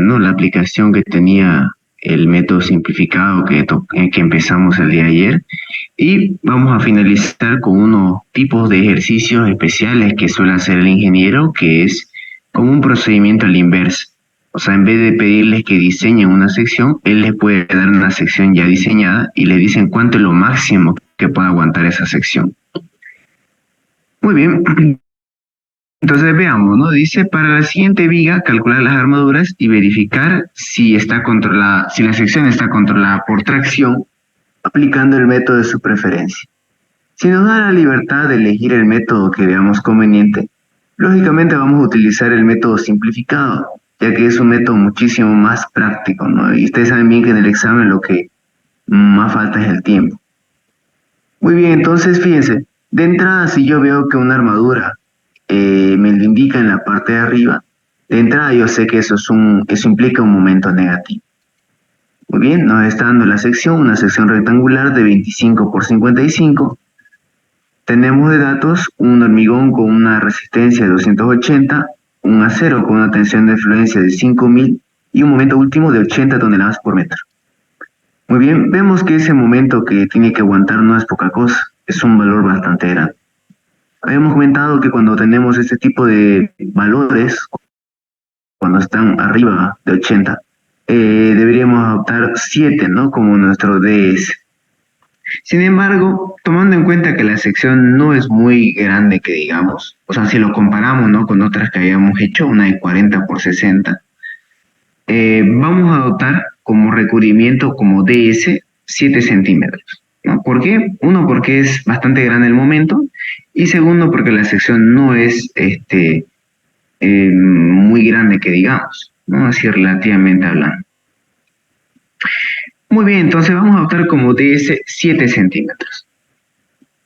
¿no? La aplicación que tenía el método simplificado que empezamos el día de ayer. Y vamos a finalizar con unos tipos de ejercicios especiales que suele hacer el ingeniero, que es como un procedimiento a la inversa. O sea, en vez de pedirles que diseñen una sección, él les puede dar una sección ya diseñada y le dicen cuánto es lo máximo que puede aguantar esa sección. Muy bien. Entonces veamos, ¿no? Dice, para la siguiente viga, calcular las armaduras y verificar si está controlada, si la sección está controlada por tracción, aplicando el método de su preferencia. Si nos da la libertad de elegir el método que veamos conveniente, lógicamente vamos a utilizar el método simplificado, ya que es un método muchísimo más práctico, ¿no? Y ustedes saben bien que en el examen lo que más falta es el tiempo. Muy bien, entonces fíjense, de entrada si yo veo que una armadura me lo indica en la parte de arriba, de entrada yo sé que eso implica un momento negativo. Muy bien, nos está dando la sección, una sección rectangular de 25 por 55. Tenemos de datos un hormigón con una resistencia de 280, un acero con una tensión de fluencia de 5000 y un momento último de 80 toneladas por metro. Muy bien, vemos que ese momento que tiene que aguantar no es poca cosa, es un valor bastante grande. Habíamos comentado que cuando tenemos este tipo de valores, cuando están arriba de 80, deberíamos adoptar 7, ¿no? Como nuestro DS. Sin embargo, tomando en cuenta que la sección no es muy grande que digamos, o sea, si lo comparamos, ¿no? Con otras que habíamos hecho, una de 40 por 60, vamos a adoptar como recubrimiento como DS 7 centímetros. ¿No? ¿Por qué? Uno, porque es bastante grande el momento, y segundo, porque la sección no es muy grande que digamos, ¿no? Así relativamente hablando. Muy bien, entonces vamos a optar como DS 7 centímetros.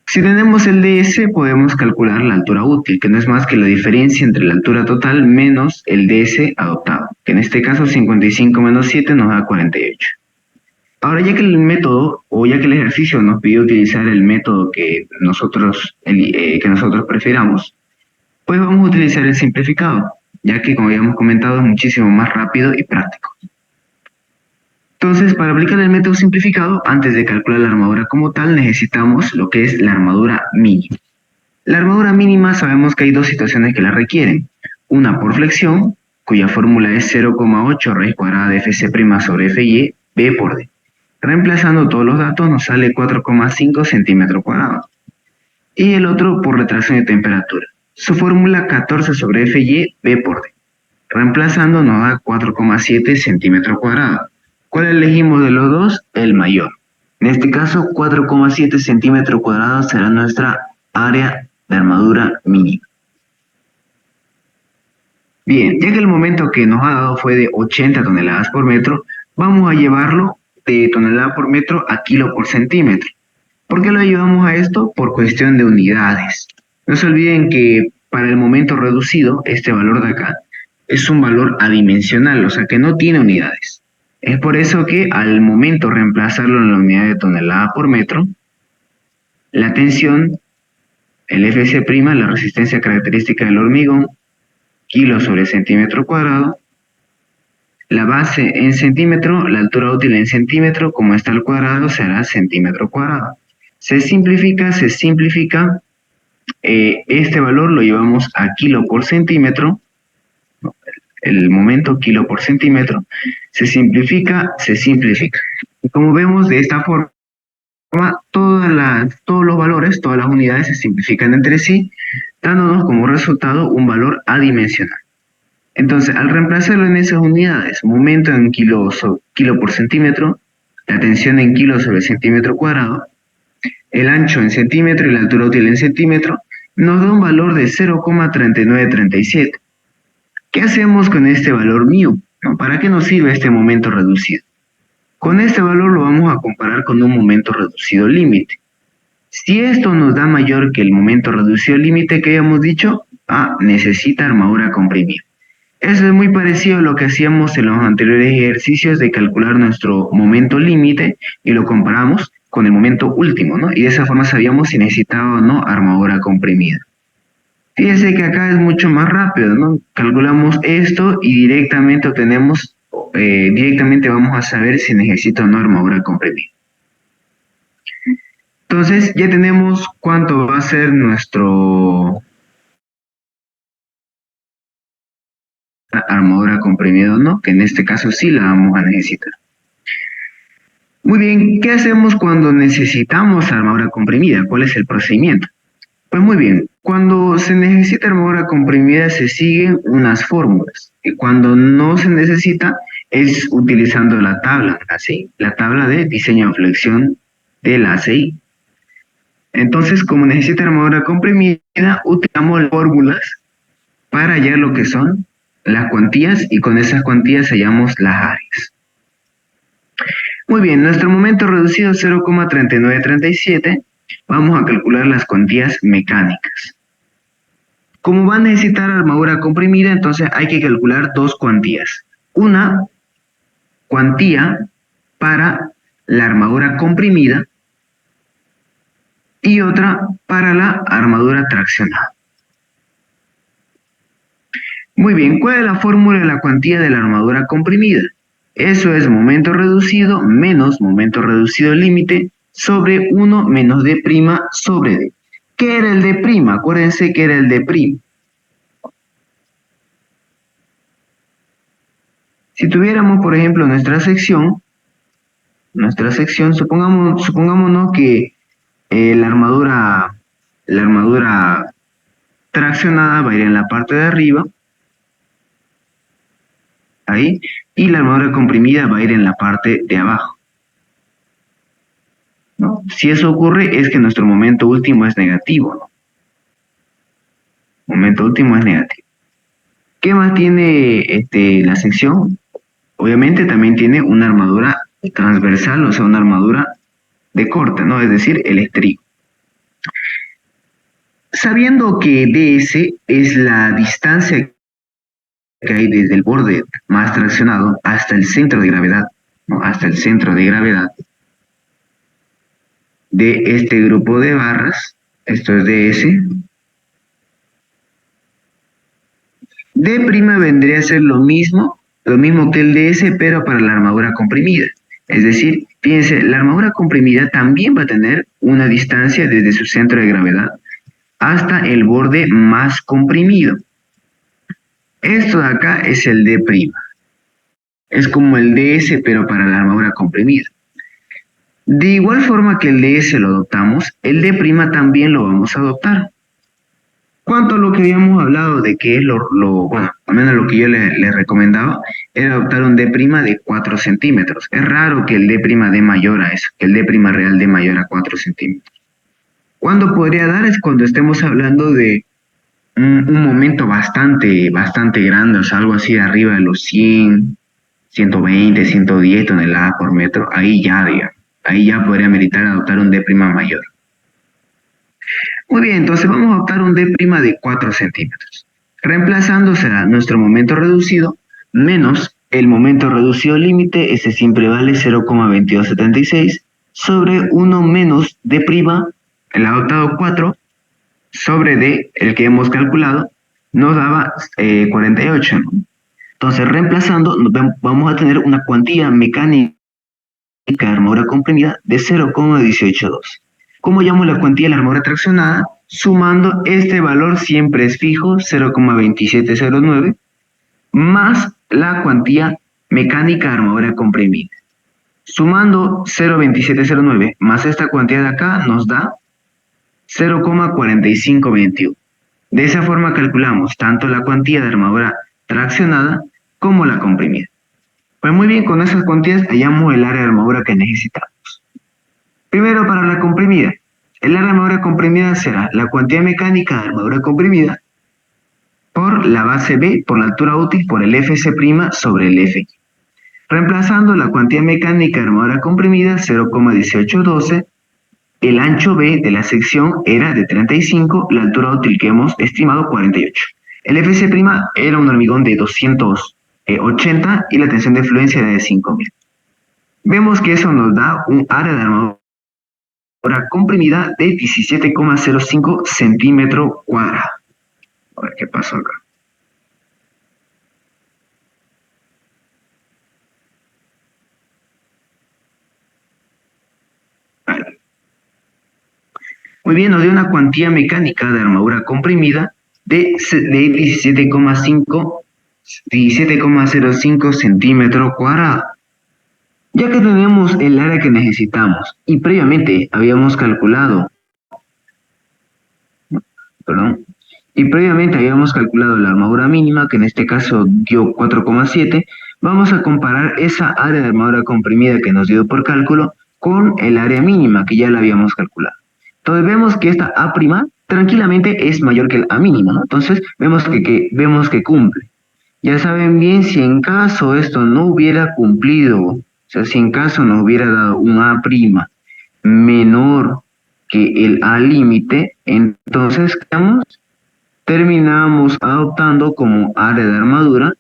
Si tenemos el DS, podemos calcular la altura útil, que no es más que la diferencia entre la altura total menos el DS adoptado, que en este caso 55 menos 7 nos da 48. Ahora, ya que el método, o ya que el ejercicio nos pidió utilizar el método que nosotros prefiramos, pues vamos a utilizar el simplificado, ya que, como habíamos comentado, es muchísimo más rápido y práctico. Entonces, para aplicar el método simplificado, antes de calcular la armadura como tal, necesitamos lo que es la armadura mínima. La armadura mínima sabemos que hay dos situaciones que la requieren. Una por flexión, cuya fórmula es 0,8 raíz cuadrada de Fc' sobre Fy, B por D. Reemplazando todos los datos nos sale 4,5 centímetros cuadrados. Y el otro por retracción de temperatura. Su fórmula 14 sobre Fy, B por D. Reemplazando nos da 4,7 centímetros cuadrados. ¿Cuál elegimos de los dos? El mayor. En este caso, 4,7 centímetros cuadrados será nuestra área de armadura mínima. Bien, ya que el momento que nos ha dado fue de 80 toneladas por metro, vamos a llevarlo de tonelada por metro a kilo por centímetro. ¿Por qué lo llevamos a esto? Por cuestión de unidades. No se olviden que para el momento reducido, este valor de acá es un valor adimensional, o sea que no tiene unidades. Es por eso que al momento reemplazarlo en la unidad de tonelada por metro, la tensión, el Fc', la resistencia característica del hormigón, kilo sobre centímetro cuadrado, la base en centímetro, la altura útil en centímetro, como está al cuadrado, será centímetro cuadrado. Se simplifica, este valor lo llevamos a kilo por centímetro, el momento kilo por centímetro, se simplifica. Y como vemos de esta forma, todos los valores, todas las unidades se simplifican entre sí, dándonos como resultado un valor adimensional. Entonces, al reemplazarlo en esas unidades, momento en kilo por centímetro, la tensión en kilo sobre centímetro cuadrado, el ancho en centímetro y la altura útil en centímetro, nos da un valor de 0,3937. ¿Qué hacemos con este valor μ? ¿Para qué nos sirve este momento reducido? Con este valor lo vamos a comparar con un momento reducido límite. Si esto nos da mayor que el momento reducido límite que habíamos dicho, necesita armadura comprimida. Eso es muy parecido a lo que hacíamos en los anteriores ejercicios de calcular nuestro momento límite y lo comparamos con el momento último, ¿no? Y de esa forma sabíamos si necesitaba o no armadura comprimida. Fíjense que acá es mucho más rápido, ¿no? Calculamos esto y directamente obtenemos directamente vamos a saber si necesita o no armadura comprimida. Entonces ya tenemos cuánto va a ser nuestro armadura comprimida o no, que en este caso sí la vamos a necesitar. Muy bien, ¿qué hacemos cuando necesitamos armadura comprimida? ¿Cuál es el procedimiento? Pues muy bien, cuando se necesita armadura comprimida se siguen unas fórmulas y cuando no se necesita es utilizando la tabla, así, la tabla de diseño de flexión del ACI. Entonces, como necesita armadura comprimida, utilizamos las fórmulas para hallar lo que son las cuantías y con esas cuantías hallamos las áreas. Muy bien, nuestro momento reducido es 0,3937. Vamos a calcular las cuantías mecánicas. Como va a necesitar armadura comprimida, entonces hay que calcular dos cuantías. Una cuantía para la armadura comprimida y otra para la armadura traccionada. Muy bien, ¿cuál es la fórmula de la cuantía de la armadura comprimida? Eso es momento reducido menos momento reducido límite sobre 1 menos d' sobre d. ¿Qué era el d'? Acuérdense que era el d'. Si tuviéramos, por ejemplo, nuestra sección, supongámonos que la armadura traccionada va a ir en la parte de arriba, ahí, y la armadura comprimida va a ir en la parte de abajo, ¿no? Si eso ocurre es que nuestro momento último es negativo, ¿no? Momento último es negativo. ¿Qué más tiene la sección? Obviamente también tiene una armadura transversal, o sea, una armadura de corte, ¿no? Es decir, el estribo. Sabiendo que ds es la distancia que hay desde el borde más traccionado hasta el centro de gravedad, ¿no? Hasta el centro de gravedad de este grupo de barras, esto es ds, d' vendría a ser lo mismo que el ds, pero para la armadura comprimida. Es decir, fíjense, la armadura comprimida también va a tener una distancia desde su centro de gravedad hasta el borde más comprimido. Esto de acá es el d'. Es como el ds, pero para la armadura comprimida. De igual forma que el ds lo adoptamos, el d' también lo vamos a adoptar. Cuanto a lo que habíamos hablado de que es bueno, al menos lo que yo les recomendaba, era adoptar un d' de 4 centímetros. Es raro que el d' dé mayor a eso, que el d' real dé mayor a 4 centímetros. ¿Cuándo podría dar? Es cuando estemos hablando de un momento bastante grande, o sea, algo así de arriba de los 100, 120, 110 toneladas por metro. Ahí ya podría meritar adoptar un d' mayor. Muy bien, entonces vamos a adoptar un d' de 4 centímetros. Reemplazando será nuestro momento reducido menos el momento reducido límite, ese siempre vale 0,2276, sobre 1 menos d', el adoptado 4, sobre d, el que hemos calculado, nos daba 48, ¿no? Entonces, reemplazando, vamos a tener una cuantía mecánica de armadura comprimida de 0,182. ¿Cómo llamo la cuantía de la armadura traccionada? Sumando este valor siempre es fijo, 0,2709, más la cuantía mecánica de armadura comprimida. Sumando 0,2709 más esta cuantía de acá nos da 0,4521. De esa forma calculamos tanto la cuantía de armadura traccionada como la comprimida. Pues muy bien, con esas cuantías hallamos el área de armadura que necesitamos. Primero, para la comprimida. El área de armadura comprimida será la cuantía mecánica de armadura comprimida por la base B, por la altura útil, por el Fc' sobre el Fy. Reemplazando la cuantía mecánica de armadura comprimida, 0,1812, el ancho B de la sección era de 35, la altura útil que hemos estimado 48. El Fc' era un hormigón de 280 y la tensión de fluencia era de 5000. Vemos que eso nos da un área de armadura comprimida de 17,05 centímetros cuadrados. A ver qué pasó acá. Muy bien, nos dio una cuantía mecánica de armadura comprimida de 17,05 centímetros cuadrados. Ya que tenemos el área que necesitamos y previamente habíamos calculado, perdón, y previamente habíamos calculado la armadura mínima, que en este caso dio 4,7, vamos a comparar esa área de armadura comprimida que nos dio por cálculo con el área mínima que ya la habíamos calculado. Entonces vemos que esta A' tranquilamente es mayor que la A mínima, ¿no? Entonces vemos que cumple. Ya saben bien, si en caso esto no hubiera cumplido, o sea, si en caso nos hubiera dado un A' menor que el A límite, entonces terminamos adoptando como área de armadura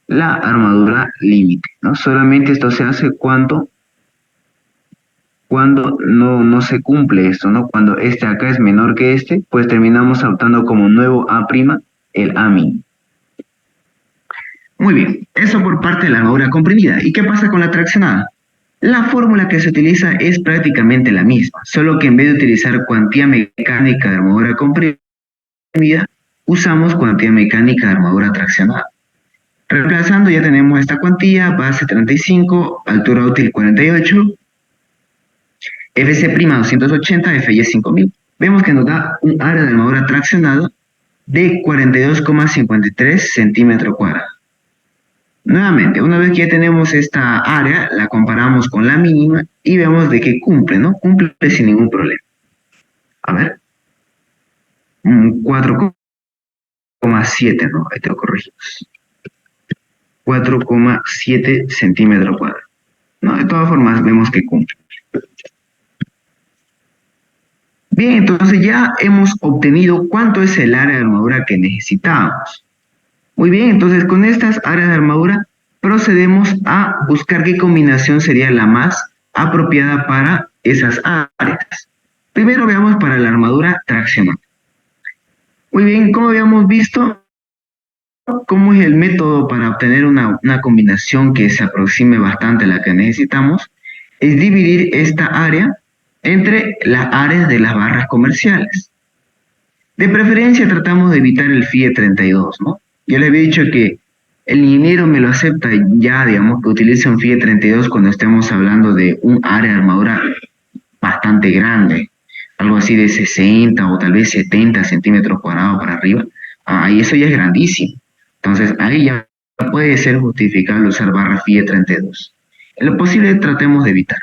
la armadura límite, ¿no? Solamente esto se hace cuando no se cumple esto, ¿no? Cuando este acá es menor que este, pues terminamos adoptando como nuevo A' el A mínimo. Muy bien, eso por parte de la armadura comprimida. ¿Y qué pasa con la traccionada? La fórmula que se utiliza es prácticamente la misma, solo que en vez de utilizar cuantía mecánica de armadura comprimida, usamos cuantía mecánica de armadura traccionada. Reemplazando ya tenemos esta cuantía, base 35, altura útil 48, FC' 280, FY 5000. Vemos que nos da un área de armadura traccionada de 42,53 centímetros cuadrados. Nuevamente, una vez que ya tenemos esta área, la comparamos con la mínima y vemos de que cumple, ¿no? Cumple sin ningún problema. A ver. 4,7, ¿no? Ahí te lo corregimos. 4,7 centímetros cuadrados. ¿No? De todas formas, vemos que cumple. Bien, entonces ya hemos obtenido cuánto es el área de armadura que necesitamos. Muy bien, entonces con estas áreas de armadura procedemos a buscar qué combinación sería la más apropiada para esas áreas. Primero veamos para la armadura traccionada. Muy bien, como habíamos visto, ¿cómo es el método para obtener una combinación que se aproxime bastante a la que necesitamos? Es dividir esta área entre las áreas de las barras comerciales. De preferencia tratamos de evitar el FIE 32, ¿no? Yo le había dicho que el ingeniero me lo acepta ya, digamos, que utilice un FIE 32 cuando estemos hablando de un área de armadura bastante grande, algo así de 60 o tal vez 70 centímetros cuadrados para arriba. Ahí eso ya es grandísimo. Entonces ahí ya puede ser justificable usar barra FIE 32. En lo posible tratemos de evitar.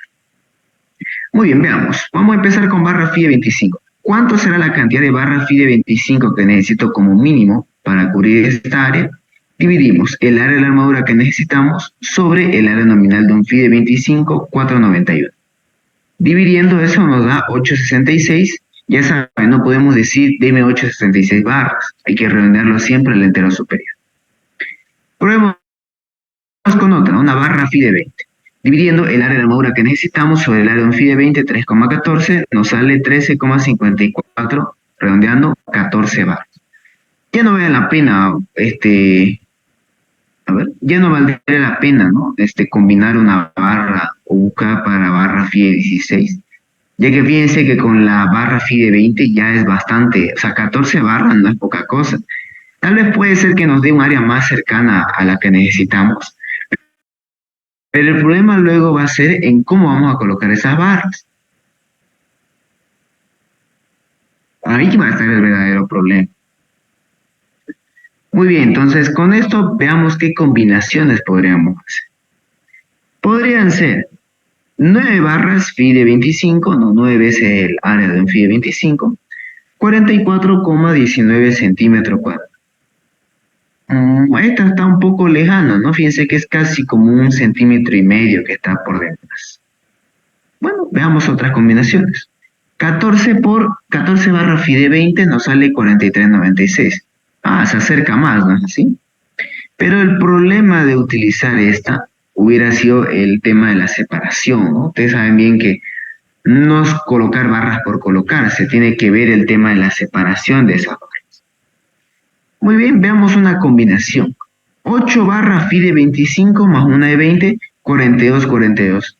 Muy bien, veamos. Vamos a empezar con barra FIE 25. ¿Cuánto será la cantidad de barra FIE 25 que necesito como mínimo para cubrir esta área? Dividimos el área de la armadura que necesitamos sobre el área nominal de un FIE 25, 491. Dividiendo eso nos da 866. Ya saben, no podemos decir deme 866 barras. Hay que redondearlo siempre al entero superior. Probemos con otra, una barra FIE 20. Dividiendo el área de armadura que necesitamos sobre el área de un FIE 20, 3,14, nos sale 13,54, redondeando 14 barras. Ya no vale la pena, ya no valdría la pena, ¿no? Combinar una barra o buscar para barra FIE 16, ya que fíjense que con la barra FIE 20 ya es bastante, o sea, 14 barras no es poca cosa. Tal vez puede ser que nos dé un área más cercana a la que necesitamos, pero el problema luego va a ser en cómo vamos a colocar esas barras. Ahí va a estar el verdadero problema. Muy bien, entonces con esto veamos qué combinaciones podríamos hacer. Podrían ser 9 barras FIE de 25, no, 9 veces el área de un FIE 25, 44,19 centímetros cuadrados. Esta está un poco lejana, ¿no? Fíjense que es casi como 1,5 centímetros que está por detrás. Bueno, veamos otras combinaciones. 14 barra FIE de 20 nos sale 43,96. Se acerca más, ¿no es así? Pero el problema de utilizar esta hubiera sido el tema de la separación, ¿no? Ustedes saben bien que no es colocar barras por colocar, se tiene que ver el tema de la separación de esas barras. Muy bien, veamos una combinación. 8 barras FIE de 25 más una de 20, 42, 42.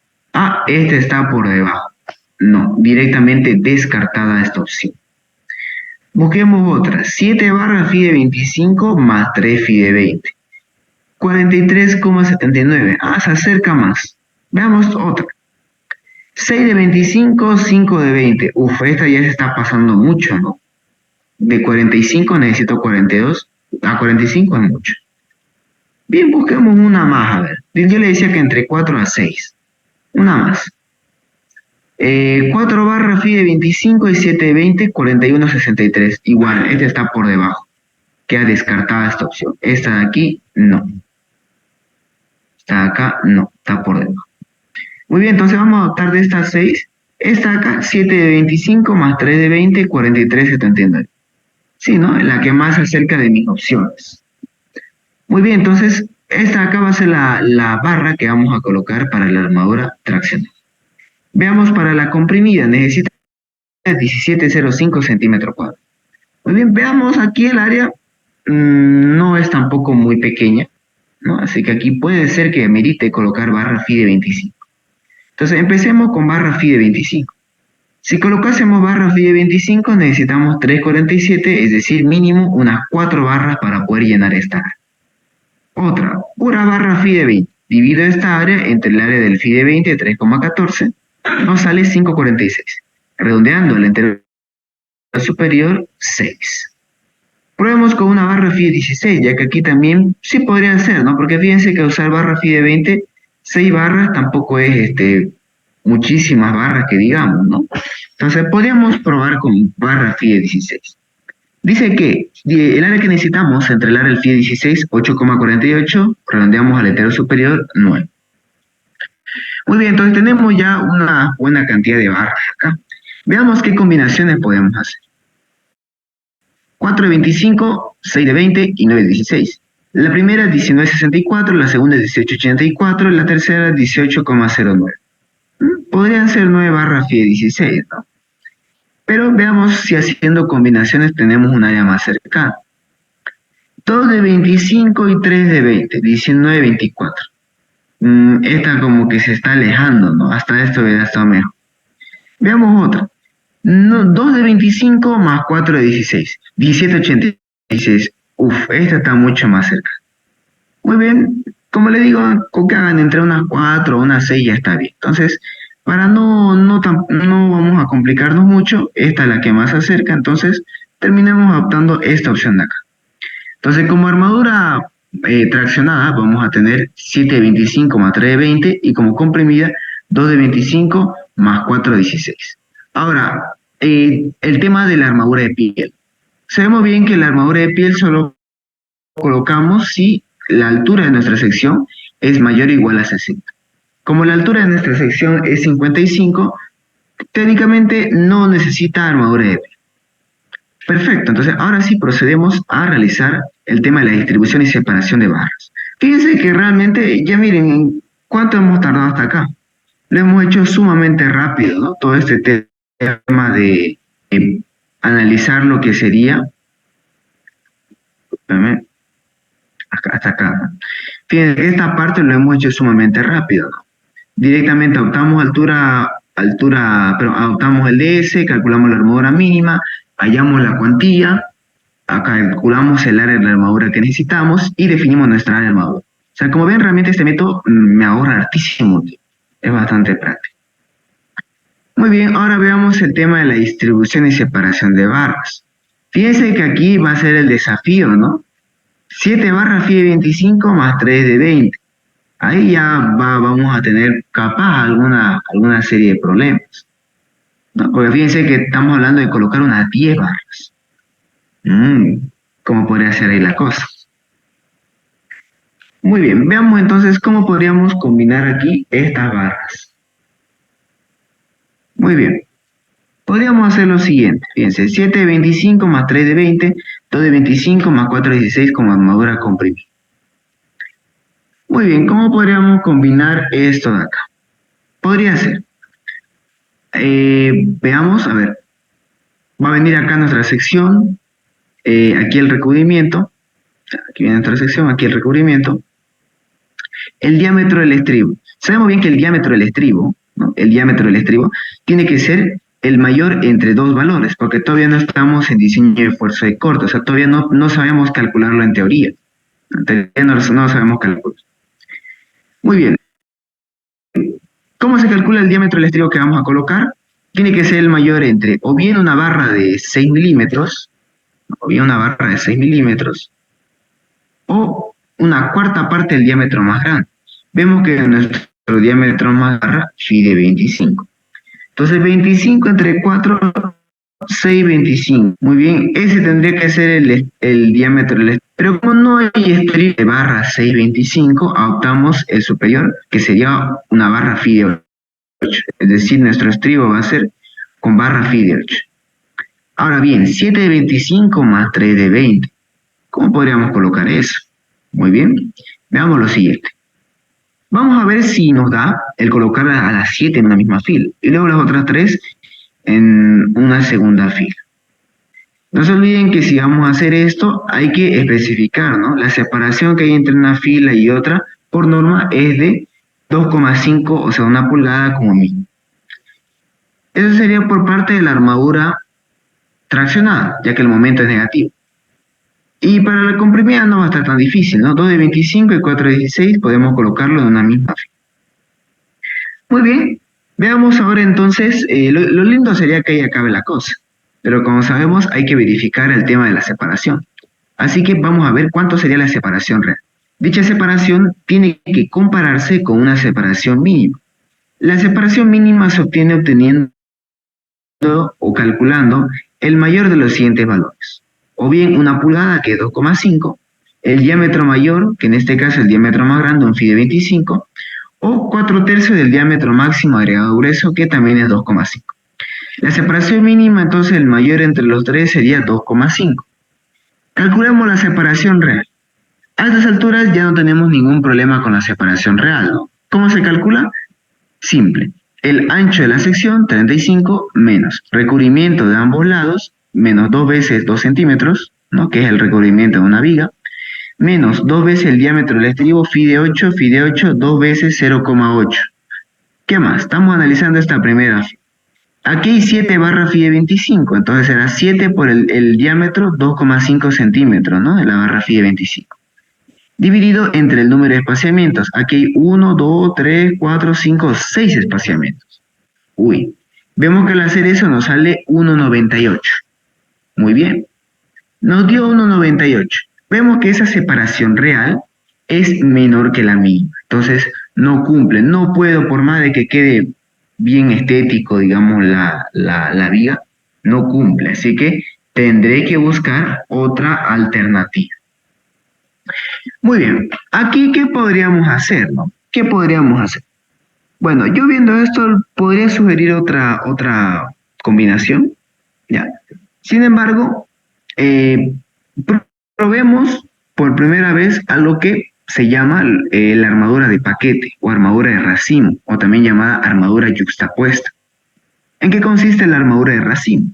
Esta está por debajo. No, directamente descartada esta opción. Busquemos otra. 7 barras phi de 25 más 3 phi de 20. 43,79. Ah, se acerca más. Veamos otra. 6 de 25, 5 de 20. Uf, esta ya se está pasando mucho, ¿no? De 45 necesito 42. A 45 es mucho. Bien, busquemos una más, a ver. Yo le decía que entre 4 a 6. Una más. 4 barras phi de 25 y 7 de 20, 41,63. Igual, esta está por debajo. Queda descartada esta opción. Esta de aquí, no. Esta de acá, no. Está por debajo. Muy bien, entonces vamos a adoptar de estas 6. Esta de acá, 7 de 25 más 3 de 20, 43,79. Sí, ¿no? La que más se acerca de mis opciones. Muy bien, entonces esta acá va a ser la barra que vamos a colocar para la armadura traccionada. Veamos para la comprimida, necesita 17,05 centímetros cuadrados. Muy bien, veamos aquí el área, no es tampoco muy pequeña, ¿no? Así que aquí puede ser que merite colocar barra phi de 25. Entonces empecemos con barra phi de 25. Si colocásemos barra phi de 25 necesitamos 3,47, es decir, mínimo unas 4 barras para poder llenar esta área. Otra, pura barra phi de 20. Divido esta área entre el área del phi de 20, 3,14, nos sale 5,46. Redondeando el entero superior, 6. Probemos con una barra phi de 16, ya que aquí también sí podría ser, ¿no? Porque fíjense que usar barra phi de 20, 6 barras tampoco es muchísimas barras que digamos, ¿no? Entonces podríamos probar con barra phi de 16. Dice que el área que necesitamos entre el área del phi de 16, 8,48, redondeamos al entero superior, 9. Muy bien, entonces tenemos ya una buena cantidad de barras acá. Veamos qué combinaciones podemos hacer. 4 de 25, 6 de 20 y 9 de 16. La primera es 19,64, la segunda es 18,84 y la tercera es 18,09. Podrían ser 9 barras phi de 16, ¿no? Pero veamos si haciendo combinaciones tenemos un área más cercana. 2 de 25 y 3 de 20, 19,24. Esta como que se está alejando, ¿no? Hasta esto hubiera estado mejor. Veamos otra. 2 de 25 más 4 de 16, 17,86. Uf, esta está mucho más cerca. Muy bien, como le digo, con que hagan entre unas 4 o unas 6 ya está bien. Entonces, para no vamos a complicarnos mucho, esta es la que más se acerca, entonces terminemos adoptando esta opción de acá. Entonces, como armadura traccionada, vamos a tener 7 de 25 más 3 de 20 y como comprimida, 2 de 25 más 4 de 16. Ahora, el tema de la armadura de piel. Sabemos bien que la armadura de piel solo colocamos si la altura de nuestra sección es mayor o igual a 60. Como la altura de nuestra sección es 55, técnicamente no necesita armadura de piel. Perfecto, entonces ahora sí procedemos a realizar el tema de la distribución y separación de barras. Fíjense que realmente, ya miren, ¿cuánto hemos tardado hasta acá? Lo hemos hecho sumamente rápido, ¿no? Todo este tema de analizar lo que sería, hasta acá. Fíjense, esta parte lo hemos hecho sumamente rápido, ¿no? Directamente adoptamos adoptamos el DS, calculamos la armadura mínima, hallamos la cuantía, calculamos el área de la armadura que necesitamos y definimos nuestra área de armadura. O sea, como ven, realmente este método me ahorra hartísimo tiempo. Es bastante práctico. Muy bien, ahora veamos el tema de la distribución y separación de barras. Fíjense que aquí va a ser el desafío, ¿no? 7 barras phi de 25 más 3 de 20. Ahí ya vamos a tener capaz alguna serie de problemas, ¿no? Porque fíjense que estamos hablando de colocar unas 10 barras. ¿Cómo podría ser ahí la cosa? Muy bien, veamos entonces cómo podríamos combinar aquí estas barras. Muy bien, podríamos hacer lo siguiente. Fíjense, 7 de 25 más 3 de 20, 2 de 25 más 4 de 16 como armadura comprimida. Muy bien, ¿cómo podríamos combinar esto de acá? Podría ser. Veamos, a ver. Va a venir acá nuestra sección. Aquí el recubrimiento. Aquí viene nuestra sección, aquí el recubrimiento. El diámetro del estribo. Sabemos bien que el diámetro del estribo ¿no? El diámetro del estribo tiene que ser el mayor entre dos valores, porque todavía no estamos en diseño de fuerza de corte, o sea, todavía no sabemos calcularlo en teoría. En teoría no sabemos calcular. Muy bien. ¿Cómo se calcula el diámetro del estribo que vamos a colocar? Tiene que ser el mayor entre o bien una barra de 6 milímetros, o bien una barra de 6 milímetros, o una cuarta parte del diámetro más grande. Vemos que nuestro diámetro más barra mide 25. Entonces 25 entre 4, 6, 25. Muy bien, ese tendría que ser el diámetro del estribo. Pero como no hay estribo de barra 625, optamos el superior, que sería una barra FI de 8. Es decir, nuestro estribo va a ser con barra FI de 8. Ahora bien, 7 de 25 más 3 de 20. ¿Cómo podríamos colocar eso? Muy bien, veamos lo siguiente. Vamos a ver si nos da el colocar a las 7 en una misma fila y luego las otras 3 en una segunda fila. No se olviden que si vamos a hacer esto hay que especificar, ¿no? La separación que hay entre una fila y otra por norma es de 2,5, o sea, 1 pulgada como mínimo. Eso sería por parte de la armadura traccionada, ya que el momento es negativo. Y para la comprimida no va a estar tan difícil, ¿no? 2 de 25 y 4 de 16 podemos colocarlo en una misma fila. Muy bien, veamos ahora entonces, lo lindo sería que ahí acabe la cosa, pero como sabemos hay que verificar el tema de la separación. Así que vamos a ver cuánto sería la separación real. Dicha separación tiene que compararse con una separación mínima. La separación mínima se obtiene obteniendo o calculando el mayor de los siguientes valores. O bien 1 pulgada, que es 2,5, el diámetro mayor, que en este caso es el diámetro más grande, un FI de 25, o 4/3 del diámetro máximo agregado grueso, que también es 2,5. La separación mínima, entonces, el mayor entre los tres sería 2,5. Calculemos la separación real. A estas alturas ya no tenemos ningún problema con la separación real, ¿no? ¿Cómo se calcula? Simple. El ancho de la sección, 35, menos recubrimiento de ambos lados, menos 2 veces 2 centímetros, ¿no? Que es el recubrimiento de una viga, menos 2 veces el diámetro del estribo, FI de 8, 2 veces 0,8. ¿Qué más? Estamos analizando esta primera. Aquí hay 7 barra FI de 25, entonces será 7 por el diámetro, 2,5 centímetros, ¿no? De la barra FI de 25. Dividido entre el número de espaciamientos. Aquí hay 1, 2, 3, 4, 5, 6 espaciamientos. Uy, vemos que al hacer eso nos sale 1,98. Muy bien. Nos dio 1,98. Vemos que esa separación real es menor que la mínima. Entonces, no cumple. No puedo, por más de que quede bien estético, digamos, la viga, no cumple. Así que tendré que buscar otra alternativa. Muy bien. Aquí, ¿qué podríamos hacer, no? ¿Qué podríamos hacer? Bueno, yo viendo esto, podría sugerir otra combinación, ¿ya? Sin embargo, probemos por primera vez algo que se llama la armadura de paquete o armadura de racimo, o también llamada armadura yuxtapuesta. ¿En qué consiste la armadura de racimo?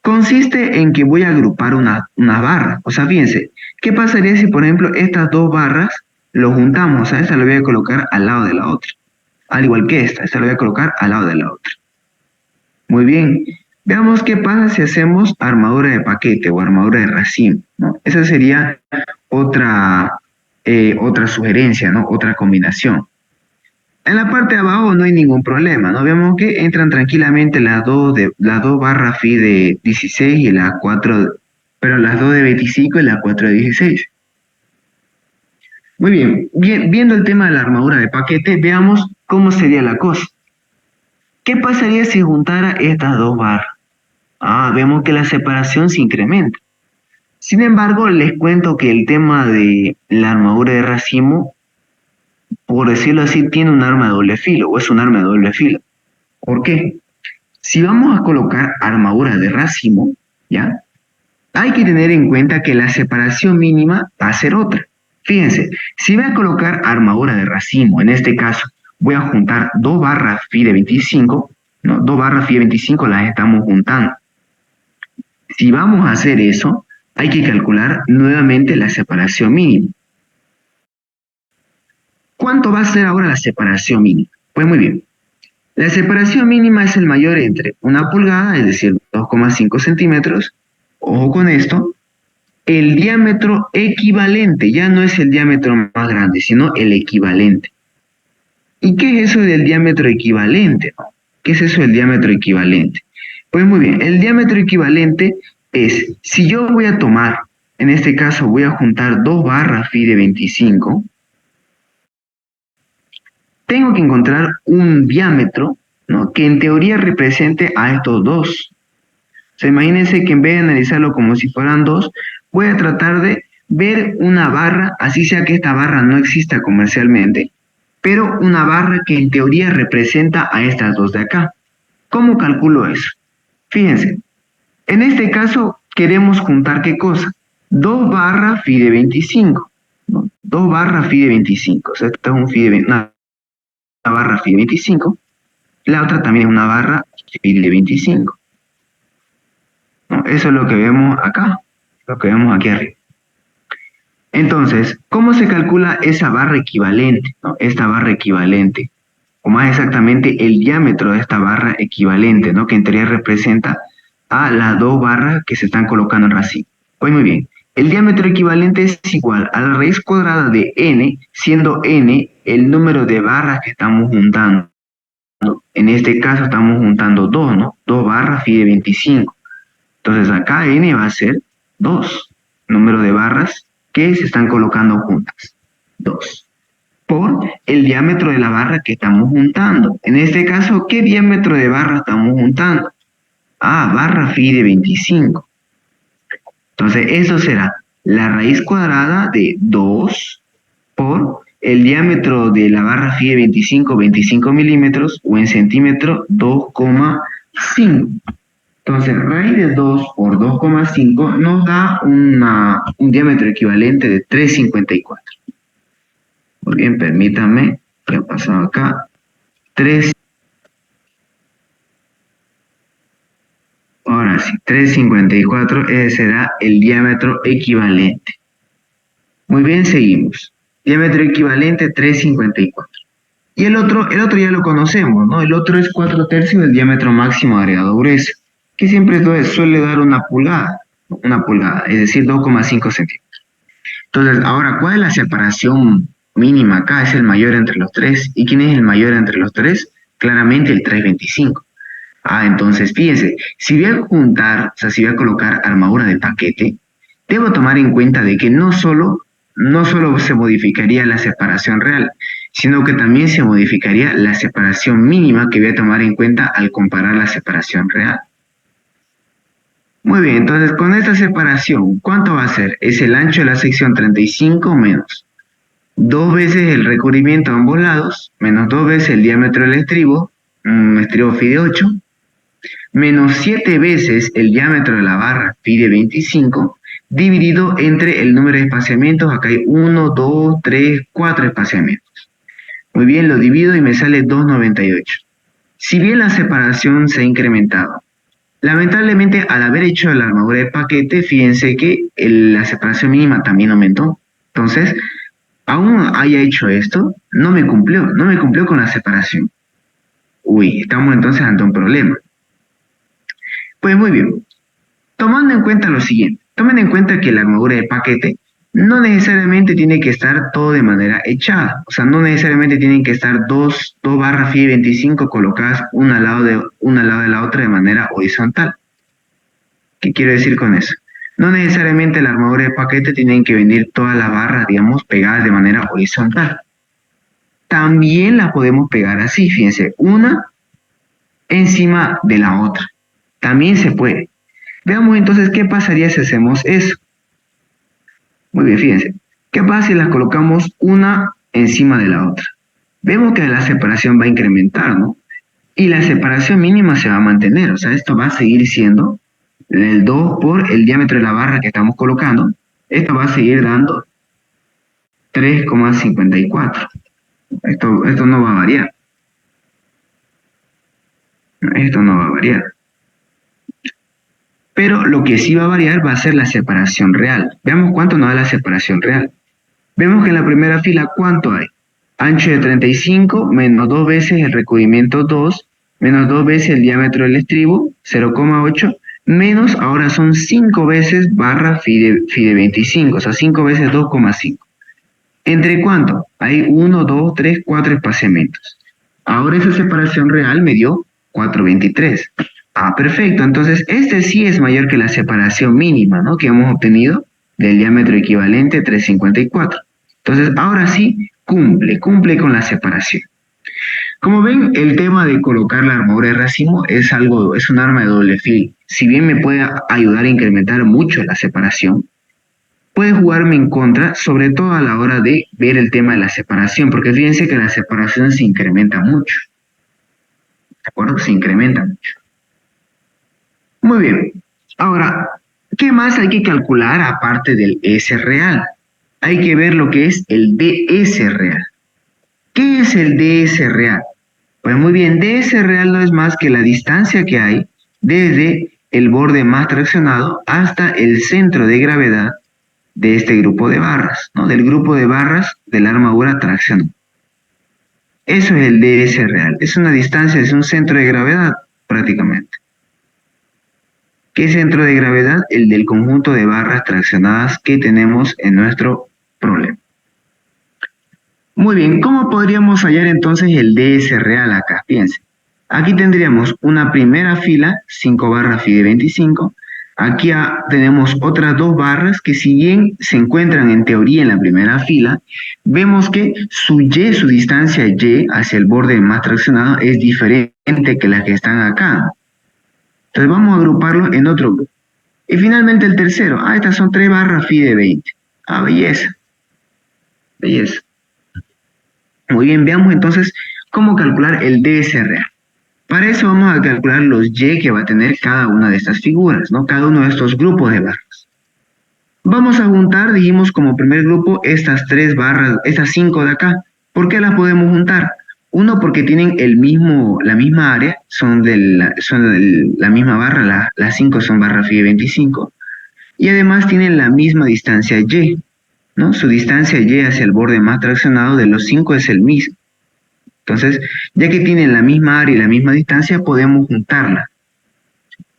Consiste en que voy a agrupar una barra. O sea, fíjense, ¿qué pasaría si, por ejemplo, estas dos barras lo juntamos? O sea, esta la voy a colocar al lado de la otra. Al igual que esta la voy a colocar al lado de la otra. Muy bien. Veamos qué pasa si hacemos armadura de paquete o armadura de racimo, ¿no? Esa sería otra sugerencia, ¿no? Otra combinación. En la parte de abajo no hay ningún problema, ¿no? Vemos que entran tranquilamente las dos barras FI de 16 y las 4, pero las dos de 25 y las 4 de 16. Muy bien, viendo el tema de la armadura de paquete, veamos cómo sería la cosa. ¿Qué pasaría si juntara estas dos barras? Vemos que la separación se incrementa. Sin embargo, les cuento que el tema de la armadura de racimo, por decirlo así, tiene un arma de doble filo, o es un arma de doble filo. ¿Por qué? Si vamos a colocar armadura de racimo, ¿ya? Hay que tener en cuenta que la separación mínima va a ser otra. Fíjense, si voy a colocar armadura de racimo, en este caso, voy a juntar dos barras FI de 25, ¿no? Dos barras FI de 25 las estamos juntando. Si vamos a hacer eso, hay que calcular nuevamente la separación mínima. ¿Cuánto va a ser ahora la separación mínima? Pues muy bien, La separación mínima es el mayor entre una pulgada, es decir, 2,5 centímetros, ojo con esto, el diámetro equivalente, ya no es el diámetro más grande, sino el equivalente. ¿Y qué es eso del diámetro equivalente? ¿Qué es eso del diámetro equivalente? Pues muy bien, el diámetro equivalente es, si yo voy a tomar, en este caso voy a juntar dos barras phi de 25, tengo que encontrar un diámetro, ¿no?, que en teoría represente a estos dos. O sea, imagínense que en vez de analizarlo como si fueran dos, voy a tratar de ver una barra, así sea que esta barra no exista comercialmente, pero una barra que en teoría representa a estas dos de acá. ¿Cómo calculo eso? Fíjense, en este caso queremos juntar ¿qué cosa? 2 barras phi de 25, ¿no? 2 barras phi de 25, o sea, esta es una barra phi de 25, la otra también es una barra phi de 25. ¿No? Eso es lo que vemos acá, lo que vemos aquí arriba. Entonces, ¿cómo se calcula esa barra equivalente? ¿No? Esta barra equivalente, o más exactamente el diámetro de esta barra equivalente, ¿no?, que en teoría representa a las dos barras que se están colocando en racimo. Pues muy bien, el diámetro equivalente es igual a la raíz cuadrada de n, siendo n el número de barras que estamos juntando. En este caso estamos juntando 2, ¿no? 2 barras phi de 25. Entonces acá n va a ser 2, número de barras que se están colocando juntas, 2, por el diámetro de la barra que estamos juntando. En este caso, ¿qué diámetro de barra estamos juntando? Ah, barra phi de 25. Entonces eso será la raíz cuadrada de 2 por el diámetro de la barra phi de 25 milímetros, o en centímetros 2,5. Entonces, raíz de 2 por 2,5 nos da un diámetro equivalente de 3,54. Muy bien, permítanme, ¿qué ha pasado acá? 3. Ahora sí, 3,54, ese será el diámetro equivalente. Muy bien, seguimos. Diámetro equivalente 3,54. Y el otro ya lo conocemos, ¿no? El otro es 4/3 del diámetro máximo agregado grueso, que siempre suele dar una pulgada, es decir, 2,5 centímetros. Entonces, ahora, ¿cuál es la separación mínima acá? Es el mayor entre los tres. ¿Y quién es el mayor entre los tres? Claramente el 3,25. Ah, entonces, fíjense, si voy a juntar, o sea, si voy a colocar armadura de paquete, debo tomar en cuenta de que no solo se modificaría la separación real, sino que también se modificaría la separación mínima que voy a tomar en cuenta al comparar la separación real. Muy bien, entonces con esta separación, ¿cuánto va a ser? Es el ancho de la sección 35 menos 2 veces el recubrimiento a ambos lados, menos 2 veces el diámetro del estribo phi de 8, menos 7 veces el diámetro de la barra phi de 25, dividido entre el número de espaciamientos. Acá hay 1, 2, 3, 4 espaciamientos. Muy bien, lo divido y me sale 2,98. Si bien la separación se ha incrementado, lamentablemente al haber hecho la armadura de paquete, fíjense que la separación mínima también aumentó. Entonces, aún haya hecho esto, no me cumplió con la separación. Uy, estamos entonces ante un problema. Pues muy bien, tomando en cuenta lo siguiente, tomen en cuenta que la armadura de paquete no necesariamente tiene que estar todo de manera echada, o sea, no necesariamente tienen que estar dos barras phi de 25 colocadas una al lado de la otra de manera horizontal. ¿Qué quiero decir con eso? No necesariamente la armadura de paquete tienen que venir todas las barras, digamos, pegadas de manera horizontal. También las podemos pegar así, fíjense, una encima de la otra. También se puede. Veamos entonces qué pasaría si hacemos eso. Muy bien, fíjense. ¿Qué pasa si las colocamos una encima de la otra? Vemos que la separación va a incrementar, ¿no? Y la separación mínima se va a mantener. O sea, esto va a seguir siendo el 2 por el diámetro de la barra que estamos colocando. Esto va a seguir dando 3,54. Esto no va a variar. Esto no va a variar. Pero lo que sí va a variar va a ser la separación real. Veamos cuánto nos da la separación real. Vemos que en la primera fila, ¿cuánto hay? Ancho de 35 menos 2 veces el recubrimiento 2 menos 2 veces el diámetro del estribo, 0,8, menos ahora son 5 veces barra phi de 25, o sea, 5 veces 2,5. ¿Entre cuánto? Hay 1, 2, 3, 4 espaciamientos. Ahora esa separación real me dio 4,23. Ah, perfecto. Entonces, este sí es mayor que la separación mínima, ¿no? Que hemos obtenido del diámetro equivalente 3,54. Entonces, ahora sí cumple con la separación. Como ven, el tema de colocar la armadura de racimo es un arma de doble filo. Si bien me puede ayudar a incrementar mucho la separación, puede jugarme en contra, sobre todo a la hora de ver el tema de la separación, porque fíjense que la separación se incrementa mucho, ¿de acuerdo? Se incrementa mucho. Muy bien. Ahora, ¿qué más hay que calcular aparte del S real? Hay que ver lo que es el DS real. ¿Qué es el DS real? Pues muy bien, DS real no es más que la distancia que hay desde el borde más traccionado hasta el centro de gravedad de este grupo de barras, ¿no? Del grupo de barras de la armadura traccionada. Eso es el DS real. Es una distancia, es un centro de gravedad prácticamente. ¿Qué centro de gravedad? El del conjunto de barras traccionadas que tenemos en nuestro problema. Muy bien, ¿cómo podríamos hallar entonces el DS real acá? Fíjense, aquí tendríamos una primera fila, 5 barras phi de 25. Aquí tenemos otras 2 barras que si bien se encuentran en teoría en la primera fila, vemos que su Y, su distancia Y hacia el borde más traccionado es diferente que las que están acá. Entonces vamos a agruparlo en otro grupo. Y finalmente el tercero, estas son 3 barras phi de 20. Belleza, belleza. Muy bien, veamos entonces cómo calcular el DS real. Para eso vamos a calcular los Y que va a tener cada una de estas figuras, ¿no? Cada uno de estos grupos de barras. Vamos a juntar, dijimos como primer grupo, estas 3 barras, estas 5 de acá. ¿Por qué las podemos juntar? Uno, porque tienen la misma área, son de la misma barra, las 5 son barra phi de 25. Y además tienen la misma distancia Y, ¿no? Su distancia Y hacia el borde más traccionado de los 5 es el mismo. Entonces, ya que tienen la misma área y la misma distancia, podemos juntarla.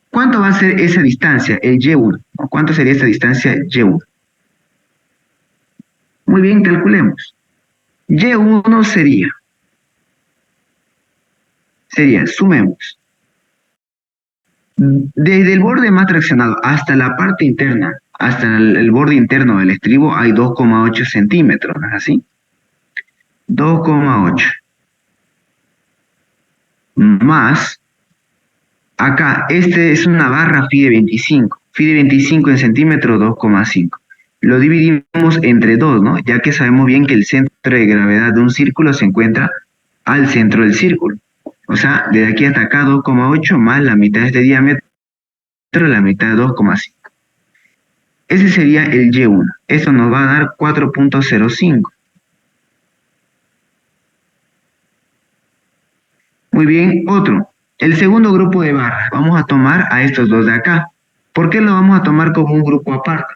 ¿Cuánto va a ser esa distancia, el Y1? ¿O cuánto sería esa distancia Y1? Muy bien, calculemos. Y1 sumemos, desde el borde más traccionado hasta la parte interna, hasta el borde interno del estribo, hay 2,8 centímetros, ¿no es así? 2,8. Más, acá, este es una barra phi de 25. Phi de 25 en centímetros, 2,5. Lo dividimos entre 2, ¿no? Ya que sabemos bien que el centro de gravedad de un círculo se encuentra al centro del círculo. O sea, desde aquí hasta acá 2,8 más la mitad de este diámetro, la mitad de 2,5. Ese sería el Y1. Esto nos va a dar 4,05. Muy bien, otro. El segundo grupo de barras. Vamos a tomar a estos dos de acá. ¿Por qué lo vamos a tomar como un grupo aparte?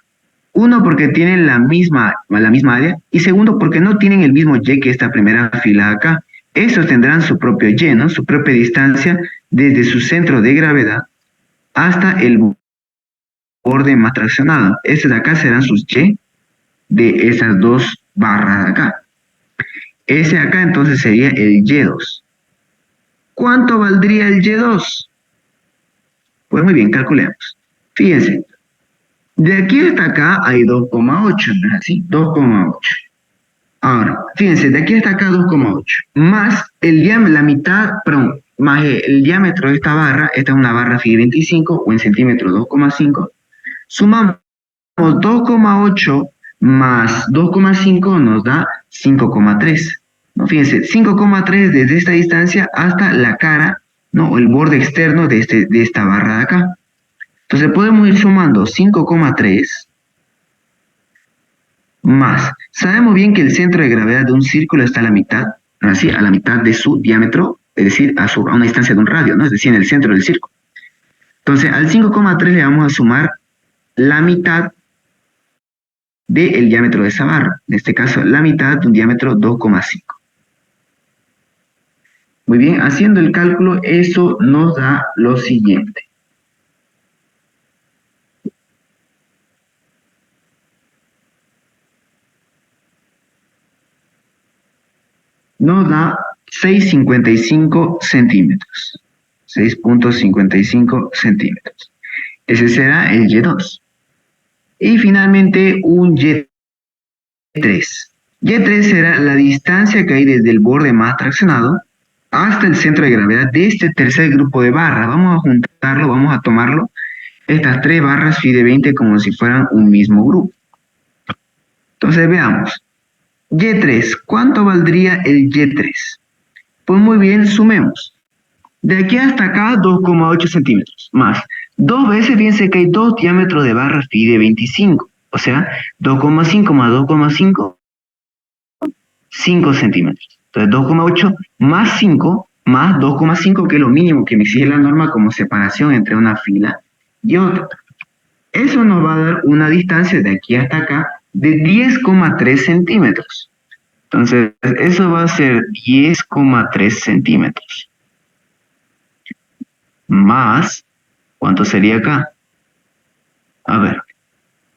Uno, porque tienen la misma área. Y segundo, porque no tienen el mismo Y que esta primera fila acá. Estos tendrán su propio Y, ¿no? Su propia distancia desde su centro de gravedad hasta el borde más traccionado. Estos de acá serán sus Y de esas dos barras de acá. Ese acá entonces sería el Y2. ¿Cuánto valdría el Y2? Pues muy bien, calculemos. Fíjense, de aquí hasta acá hay 2,8, ¿no es así? 2,8. Ahora, fíjense, de aquí hasta acá 2,8. Más el más el diámetro de esta barra, esta es una barra phi de 25 o en centímetros 2,5. Sumamos 2,8 más 2,5 nos da 5,3. ¿No? Fíjense, 5,3 desde esta distancia hasta la cara, ¿no? O el borde externo de esta barra de acá. Entonces podemos ir sumando 5,3 más. Sabemos bien que el centro de gravedad de un círculo está a la mitad, ¿no? Así, a la mitad de su diámetro, es decir, a una distancia de un radio, ¿no? Es decir, en el centro del círculo. Entonces al 5,3 le vamos a sumar la mitad del diámetro de esa barra, en este caso la mitad de un diámetro 2,5. Muy bien, haciendo el cálculo, eso nos da lo siguiente. Nos da 6,55 centímetros. 6,55 centímetros. Ese será el Y2. Y finalmente un Y3. Y3 será la distancia que hay desde el borde más traccionado hasta el centro de gravedad de este tercer grupo de barras. Vamos a juntarlo, vamos a tomarlo, estas tres barras phi de 20 como si fueran un mismo grupo. Entonces veamos. Y3, ¿cuánto valdría el Y3? Pues muy bien, sumemos. De aquí hasta acá, 2,8 centímetros. Más, dos veces, fíjense que hay dos diámetros de barra phi de 25. O sea, 2,5 más 2,5, 5 centímetros. Entonces, 2,8 más 5 más 2,5, que es lo mínimo que me exige la norma como separación entre una fila y otra. Eso nos va a dar una distancia de aquí hasta acá de 10,3 centímetros. Entonces, eso va a ser 10,3 centímetros. Más, ¿cuánto sería acá? A ver,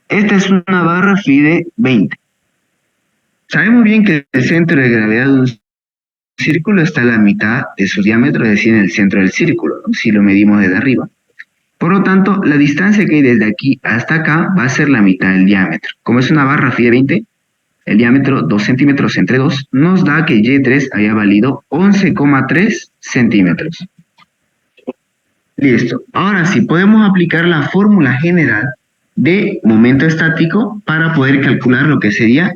esta es una barra phi de 20. Sabemos bien que el centro de gravedad de un círculo está a la mitad de su diámetro, es decir, en el centro del círculo, ¿no? Si lo medimos desde arriba. Por lo tanto, la distancia que hay desde aquí hasta acá va a ser la mitad del diámetro. Como es una barra phi de 20, el diámetro 2 centímetros entre 2 nos da que Y3 haya valido 11,3 centímetros. Listo. Ahora sí, podemos aplicar la fórmula general de momento estático para poder calcular lo que sería,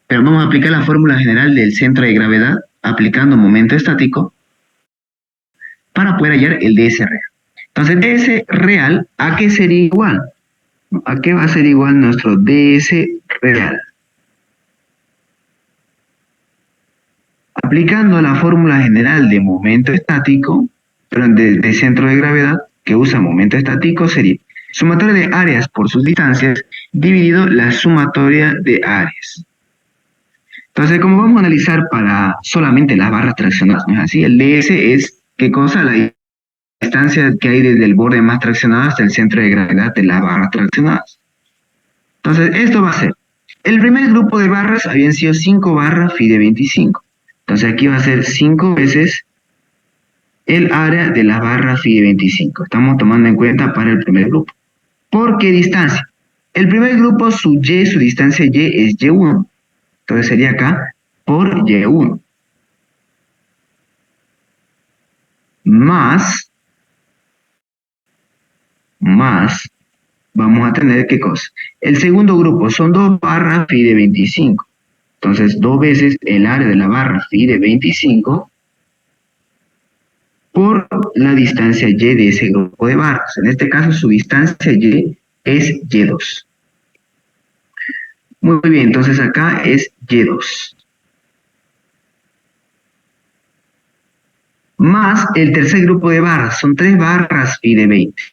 pero vamos a aplicar la fórmula general del centro de gravedad aplicando momento estático para poder hallar el ds real. Entonces, ds real, ¿a qué sería igual? ¿A qué va a ser igual nuestro ds real? Aplicando la fórmula general de momento estático, pero de centro de gravedad, que usa momento estático, sería sumatoria de áreas por sus distancias dividido la sumatoria de áreas. Entonces, como vamos a analizar para solamente las barras traccionadas, ¿no es así? El ds es, ¿qué cosa? La distancia que hay desde el borde más traccionado hasta el centro de gravedad de las barras traccionadas. Entonces, esto va a ser, el primer grupo de barras habían sido 5 barras phi de 25. Entonces, aquí va a ser 5 veces el área de la barra phi de 25. Estamos tomando en cuenta para el primer grupo. ¿Por qué distancia? El primer grupo, su distancia y es y1. Entonces sería acá por y1. Más, vamos a tener, ¿qué cosa? El segundo grupo son 2 barras phi de 25. Entonces, 2 veces el área de la barra phi de 25 por la distancia y de ese grupo de barras. En este caso, su distancia y es y2. Muy bien, entonces acá es y2. Más el tercer grupo de barras, son 3 barras phi de 20.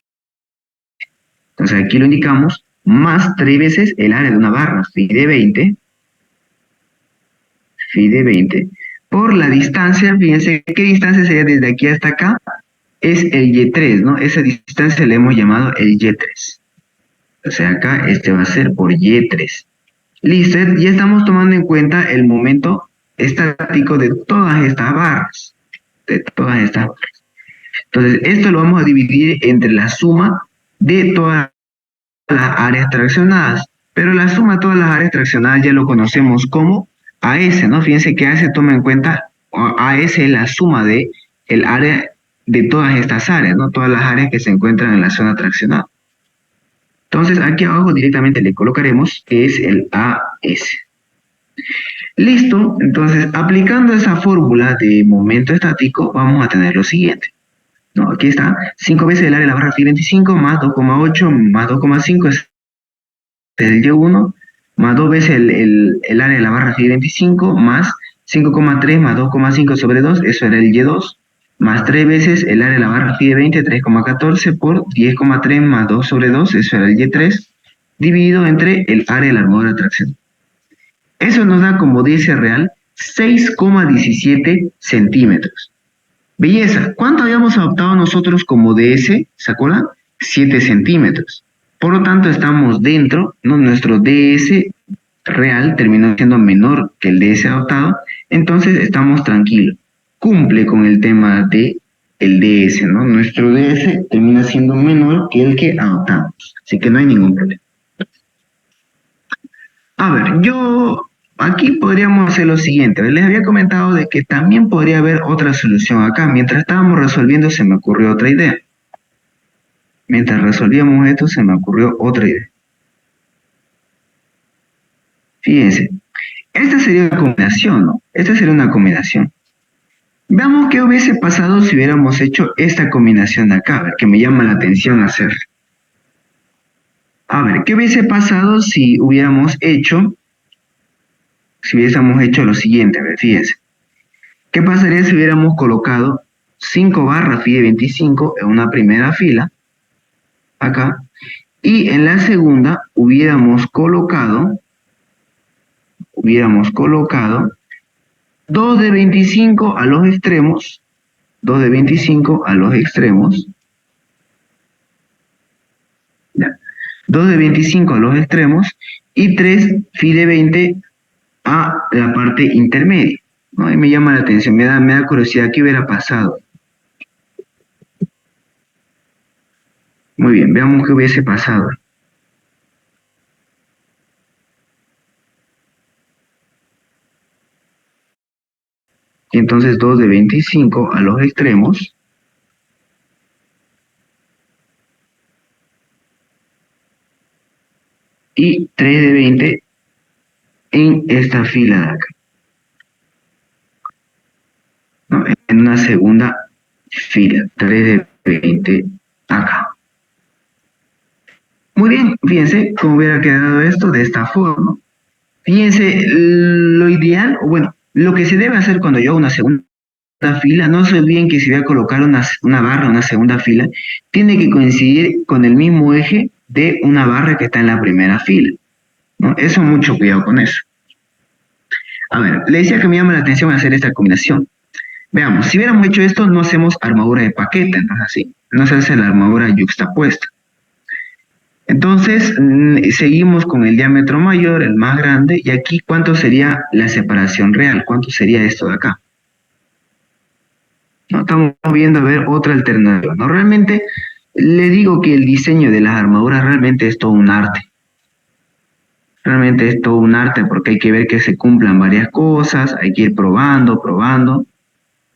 Entonces aquí lo indicamos, más 3 veces el área de una barra phi de 20, por la distancia, fíjense qué distancia sería desde aquí hasta acá, es el y3, ¿no? Esa distancia le hemos llamado el y3. O sea, acá este va a ser por y3. Listo, ya estamos tomando en cuenta el momento estático de todas estas barras. Entonces, esto lo vamos a dividir entre la suma de todas las áreas traccionadas. Pero la suma de todas las áreas traccionadas ya lo conocemos como AS, ¿no? Fíjense que AS toma en cuenta, AS es la suma de el área de todas estas áreas, ¿no? Todas las áreas que se encuentran en la zona traccionada. Entonces, aquí abajo directamente le colocaremos que es el AS. Listo, entonces aplicando esa fórmula de momento estático vamos a tener lo siguiente. No, aquí está, 5 veces el área de la barra phi 25 más 2,8 más 2,5 es el y1, más 2 veces el área de la barra phi 25 más 5,3 más 2,5 sobre 2, eso era el y2, más 3 veces el área de la barra phi de 20, 3,14 por 10,3 más 2 sobre 2, eso era el y3, dividido entre el área de la armadura de tracción. Eso nos da como ds real 6,17 centímetros. Belleza. ¿Cuánto habíamos adoptado nosotros como DS? ¿Se acuerdan? 7 centímetros. Por lo tanto, estamos dentro, ¿no? Nuestro DS real terminó siendo menor que el DS adoptado, entonces estamos tranquilos. Cumple con el tema de el DS, ¿no? Nuestro DS termina siendo menor que el que adoptamos, así que no hay ningún problema. A ver, yo aquí podríamos hacer lo siguiente. Les había comentado de que también podría haber otra solución acá. Mientras estábamos resolviendo se me ocurrió otra idea. Mientras resolvíamos esto se me ocurrió otra idea. Fíjense, esta sería una combinación, ¿no? Esta sería una combinación. Veamos qué hubiese pasado si hubiéramos hecho esta combinación de acá, a ver, que me llama la atención hacer. A ver, ¿qué hubiese pasado si hubiésemos hecho lo siguiente? A ver, fíjense. ¿Qué pasaría si hubiéramos colocado 5 barras FIDE 25 en una primera fila, acá, y en la segunda hubiéramos colocado 2 de 25 a los extremos, 2 de 25 a los extremos, ya, 2 de 25 a los extremos y 3 FIDE 20 a la parte intermedia, ¿no? Y me llama la atención, me da curiosidad qué hubiera pasado. Muy bien, veamos qué hubiese pasado. Y entonces 2 de 25 a los extremos y 3 de 20 en esta fila de acá, ¿no? En una segunda fila, 3 de 20 acá. Muy bien, fíjense cómo hubiera quedado esto de esta forma. Fíjense, lo ideal, o bueno, lo que se debe hacer cuando yo hago una segunda fila, no se olviden que si voy a colocar una barra, una segunda fila, tiene que coincidir con el mismo eje de una barra que está en la primera fila, ¿no? Eso, mucho cuidado con eso. A ver, le decía que me llama la atención hacer esta combinación. Veamos, si hubiéramos hecho esto, no hacemos armadura de paquete, ¿no es así? No se hace la armadura yuxtapuesta. Entonces, seguimos con el diámetro mayor, el más grande, y aquí, ¿cuánto sería la separación real? ¿Cuánto sería esto de acá? No, estamos viendo a ver otra alternativa, ¿no? Realmente, le digo que el diseño de las armaduras realmente es todo un arte. Realmente es todo un arte porque hay que ver que se cumplan varias cosas, hay que ir probando.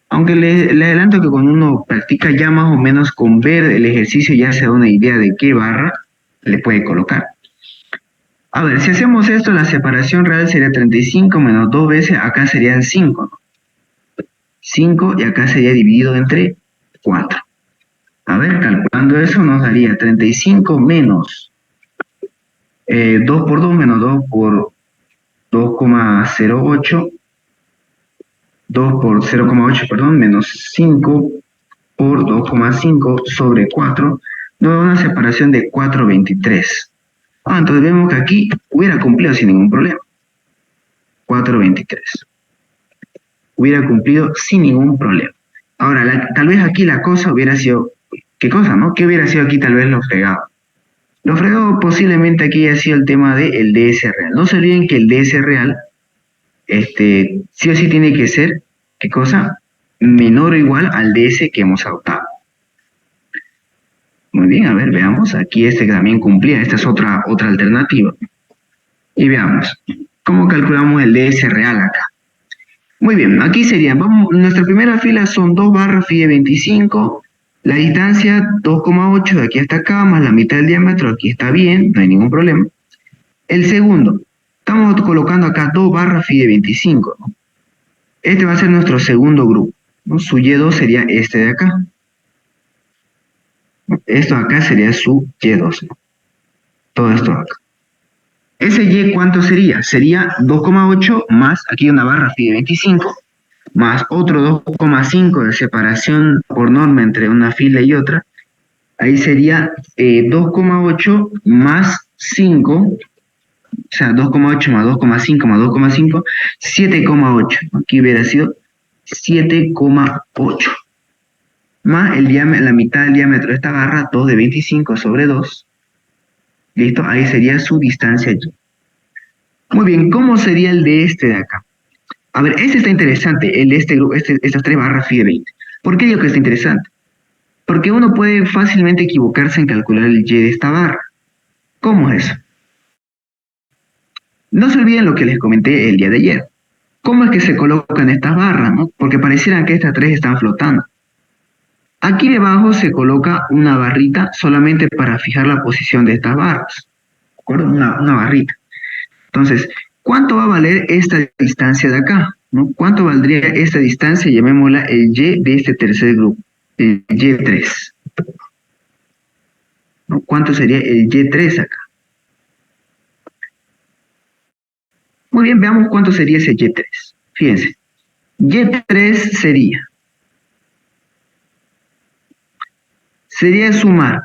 Aunque le adelanto que cuando uno practica ya más o menos con ver el ejercicio ya se da una idea de qué barra le puede colocar. A ver, si hacemos esto, la separación real sería 35 menos 2 veces, acá serían 5, ¿no? 5 y acá sería dividido entre 4. A ver, calculando eso nos daría 35 menos 2 por 2 menos 2 por 2,08, 2 por 0,8, perdón, menos 5 por 2,5 sobre 4, nos da una separación de 4,23. Entonces vemos que aquí hubiera cumplido sin ningún problema. 4,23. Hubiera cumplido sin ningún problema. Ahora, tal vez aquí la cosa hubiera sido... ¿Qué cosa, no? ¿Qué hubiera sido aquí tal vez lo fregado? Lo fregado posiblemente aquí haya sido el tema del DS real. No se olviden que el DS real, sí o sí tiene que ser, ¿qué cosa? Menor o igual al DS que hemos adoptado. Muy bien, a ver, veamos. Aquí también cumplía. Esta es otra alternativa. Y veamos. ¿Cómo calculamos el DS real acá? Muy bien, aquí sería, nuestra primera fila son 2 barras FIDE 25, la distancia 2,8 de aquí hasta acá, más la mitad del diámetro, aquí está bien, no hay ningún problema. El segundo, estamos colocando acá 2 barras FIDE 25, ¿no? Este va a ser nuestro segundo grupo, ¿no? Su Y2 sería este de acá. Esto acá sería su Y2, ¿no? Todo esto acá. Ese Y, ¿cuánto sería? Sería 2,8 más, aquí una barra FIDE 25, más otro 2,5 de separación por norma entre una fila y otra. Ahí sería 2,8 más 5, o sea, 2,8 más 2,5 más 2,5, 7,8. Aquí hubiera sido 7,8. más la mitad del diámetro de esta barra, 2 de 25 sobre 2. ¿Listo? Ahí sería su distancia Y. Muy bien, ¿cómo sería el de este de acá? A ver, este está interesante, el de este grupo, estas tres barras phi de 20. ¿Por qué digo que está interesante? Porque uno puede fácilmente equivocarse en calcular el Y de esta barra. ¿Cómo es eso? No se olviden lo que les comenté el día de ayer. ¿Cómo es que se colocan estas barras, no? Porque parecieran que estas tres están flotando. Aquí debajo se coloca una barrita solamente para fijar la posición de estas barras. ¿De acuerdo? Una barrita. Entonces, ¿cuánto va a valer esta distancia de acá? ¿No? ¿Cuánto valdría esta distancia? Llamémosla el Y de este tercer grupo, el Y3. ¿No? ¿Cuánto sería el Y3 acá? Muy bien, veamos cuánto sería ese Y3. Fíjense, Y3 sería sumar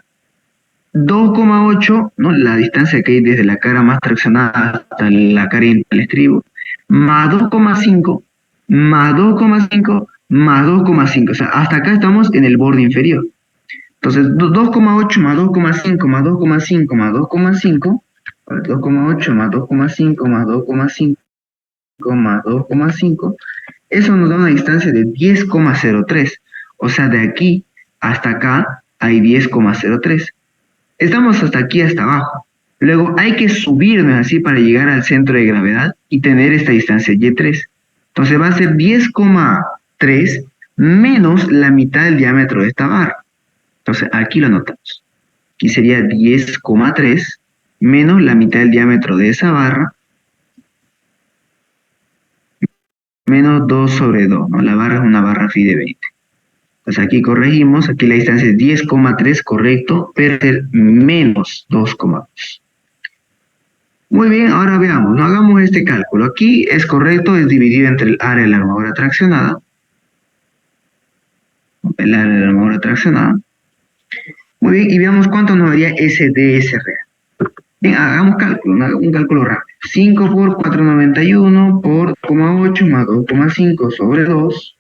2,8, ¿no? La distancia que hay desde la cara más traccionada hasta la cara del estribo, más 2,5, más 2,5, más 2,5. O sea, hasta acá estamos en el borde inferior. Entonces, 2,8 más 2,5 más 2,5 más 2,5, 2,8 más 2,5 más 2,5 más 2,5, eso nos da una distancia de 10,03. O sea, de aquí hasta acá hay 10,03. Estamos hasta aquí, hasta abajo. Luego hay que subirnos así para llegar al centro de gravedad y tener esta distancia Y3. Entonces va a ser 10,3 menos la mitad del diámetro de esta barra. Entonces aquí lo anotamos. Aquí sería 10,3 menos la mitad del diámetro de esa barra, menos 2 sobre 2, ¿no? La barra es una barra phi de 20. Entonces aquí corregimos, aquí la distancia es 10,3, correcto, pero es menos 2,2. Muy bien, ahora veamos, no hagamos este cálculo. Aquí es correcto, es dividido entre el área de la armadura traccionada. El área de la armadura traccionada. Muy bien, y veamos cuánto nos daría ese ds real. Bien, hagamos cálculo, un cálculo rápido. 5 por 491 por 2,8 más 2,5 sobre 2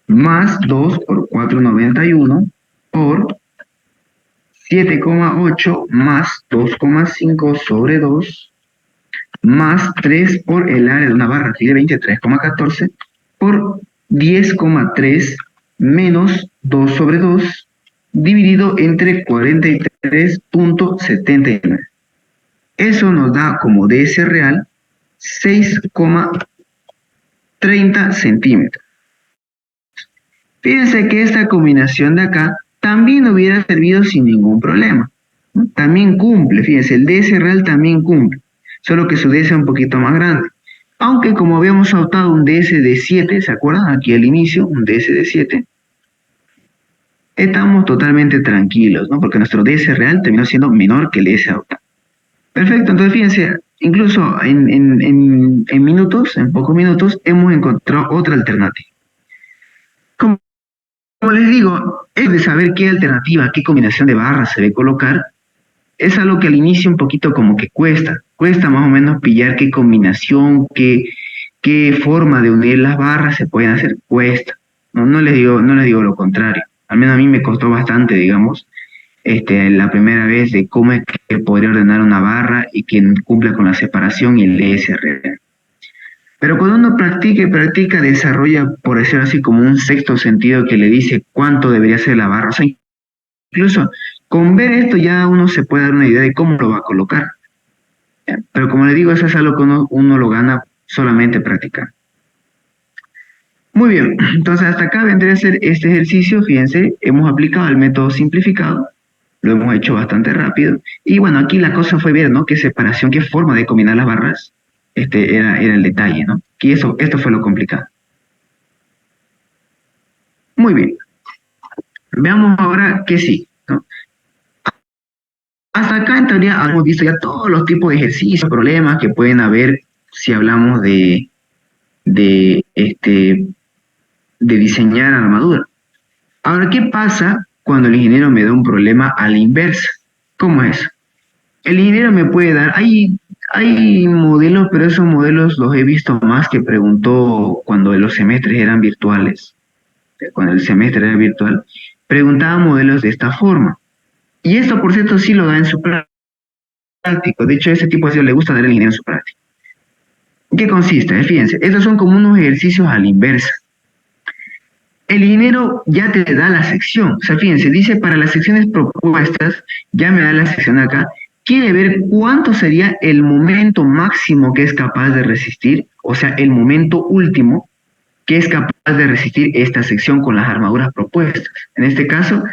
más 2 por 491 por 7,8 más 2,5 sobre 2 más 3 por el área de una barra aquí de 23,14 por 10,3 menos 2 sobre 2 dividido entre 43,79. Eso nos da como ds real 6,30 centímetros. Fíjense que esta combinación de acá también hubiera servido sin ningún problema, ¿no? También cumple, fíjense, el ds real también cumple, solo que su ds es un poquito más grande. Aunque como habíamos optado un ds de 7, ¿se acuerdan? Aquí al inicio, un ds de 7, estamos totalmente tranquilos, ¿no? Porque nuestro ds real terminó siendo menor que el ds optado. Perfecto, entonces fíjense, incluso en minutos, en pocos minutos, hemos encontrado otra alternativa. Como les digo, es de saber qué alternativa, qué combinación de barras se debe colocar, es algo que al inicio un poquito como que cuesta más o menos pillar qué combinación, qué forma de unir las barras se pueden hacer, cuesta. No les digo lo contrario, al menos a mí me costó bastante, digamos, la primera vez de cómo es que podría ordenar una barra y que cumpla con la separación y el DSR. Pero cuando uno practica y practica, desarrolla, por decirlo así, como un sexto sentido que le dice cuánto debería ser la barra. O sea, incluso con ver esto ya uno se puede dar una idea de cómo lo va a colocar. Pero como le digo, eso es algo que uno lo gana solamente practicando. Muy bien, entonces hasta acá vendría a ser este ejercicio. Fíjense, hemos aplicado el método simplificado, lo hemos hecho bastante rápido. Y bueno, aquí la cosa fue ver, ¿no? Qué separación, qué forma de combinar las barras era el detalle, ¿no? Y esto fue lo complicado. Muy bien. Veamos ahora que sí, ¿no? Hasta acá en teoría hemos visto ya todos los tipos de ejercicios, problemas que pueden haber si hablamos de diseñar armadura. Ahora, ¿qué pasa cuando el ingeniero me da un problema a la inversa? ¿Cómo es? El ingeniero me puede dar, hay modelos, pero esos modelos los he visto más que preguntó cuando los semestres eran virtuales. cuando el semestre era virtual, preguntaba modelos de esta forma. Y esto, por cierto, sí lo da en su práctico. De hecho, a ese tipo de ejercicio le gusta dar el ingeniero en su práctico. ¿En qué consiste? Fíjense, estos son como unos ejercicios a la inversa. El ingeniero ya te da la sección. O sea, fíjense, dice para las secciones propuestas, ya me da la sección acá. Quiere ver cuánto sería el momento máximo que es capaz de resistir, o sea, el momento último que es capaz de resistir esta sección con las armaduras propuestas. En este caso,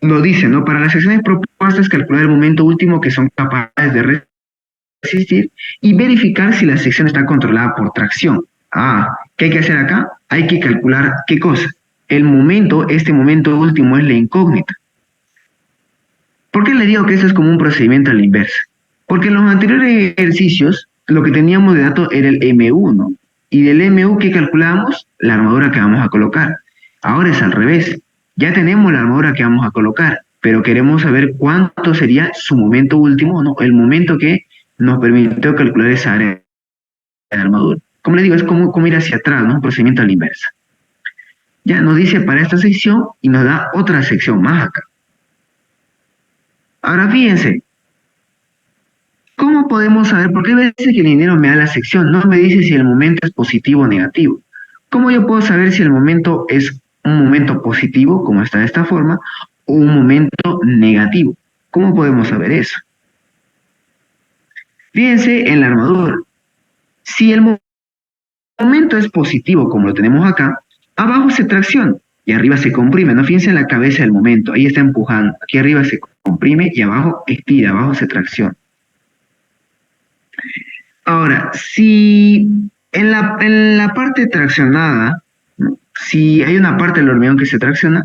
lo dice, ¿no? Para las secciones propuestas, calcular el momento último que son capaces de resistir y verificar si la sección está controlada por tracción. ¿Qué hay que hacer acá? Hay que calcular qué cosa. El momento, este momento último es la incógnita. ¿Por qué le digo que esto es como un procedimiento a la inversa? Porque en los anteriores ejercicios lo que teníamos de dato era el M1, y del M1 que calculábamos la armadura que vamos a colocar. Ahora es al revés. Ya tenemos la armadura que vamos a colocar, pero queremos saber cuánto sería su momento último, ¿no? El momento que nos permitió calcular esa área de armadura. Como les digo, es como ir hacia atrás, ¿no? Un procedimiento a la inversa. Ya nos dice para esta sección y nos da otra sección más acá. Ahora fíjense, ¿cómo podemos saber? Porque hay veces que el ingeniero me da la sección, no me dice si el momento es positivo o negativo. ¿Cómo yo puedo saber si el momento es un momento positivo, como está de esta forma, o un momento negativo? ¿Cómo podemos saber eso? Fíjense en la armadura. Si el momento es positivo, como lo tenemos acá, abajo se tracciona y arriba se comprime. No, fíjense en la cabeza del momento, ahí está empujando. Aquí arriba se comprime y abajo estira, abajo se tracciona. Ahora, si en la parte traccionada, ¿no? Si hay una parte del hormigón que se tracciona,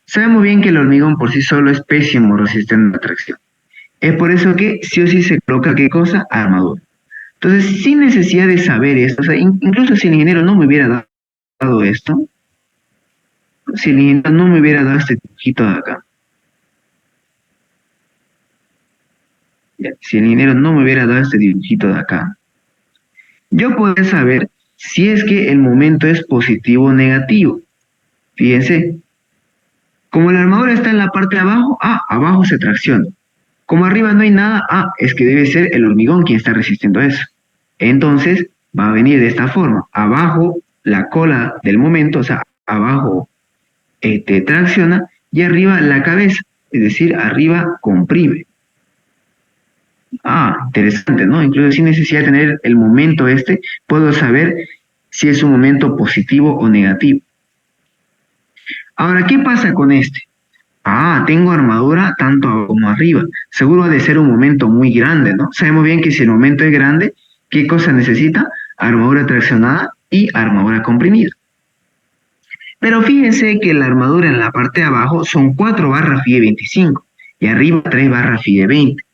sabemos bien que el hormigón por sí solo es pésimo resistente a la tracción. Es por eso que sí o sí se coloca, ¿qué cosa? Armadura. Entonces, sin necesidad de saber esto, o sea, incluso si el ingeniero no me hubiera dado esto, si el ingeniero no me hubiera dado este dibujito de acá, si el ingeniero no me hubiera dado este dibujito de acá, yo podría saber si es que el momento es positivo o negativo. Fíjense, como la armadura está en la parte de abajo, abajo se tracciona. Como arriba no hay nada, es que debe ser el hormigón quien está resistiendo eso. Entonces, va a venir de esta forma. Abajo, la cola del momento, o sea, abajo tracciona, y arriba la cabeza, es decir, arriba comprime. Interesante, ¿no? Incluso sin necesidad de tener el momento puedo saber si es un momento positivo o negativo. Ahora, ¿qué pasa con este? Tengo armadura tanto abajo como arriba. Seguro ha de ser un momento muy grande, ¿no? Sabemos bien que si el momento es grande, ¿qué cosa necesita? Armadura traccionada y armadura comprimida. Pero fíjense que la armadura en la parte de abajo son 4 barras FIDE 25 y arriba 3 barras FIDE 20.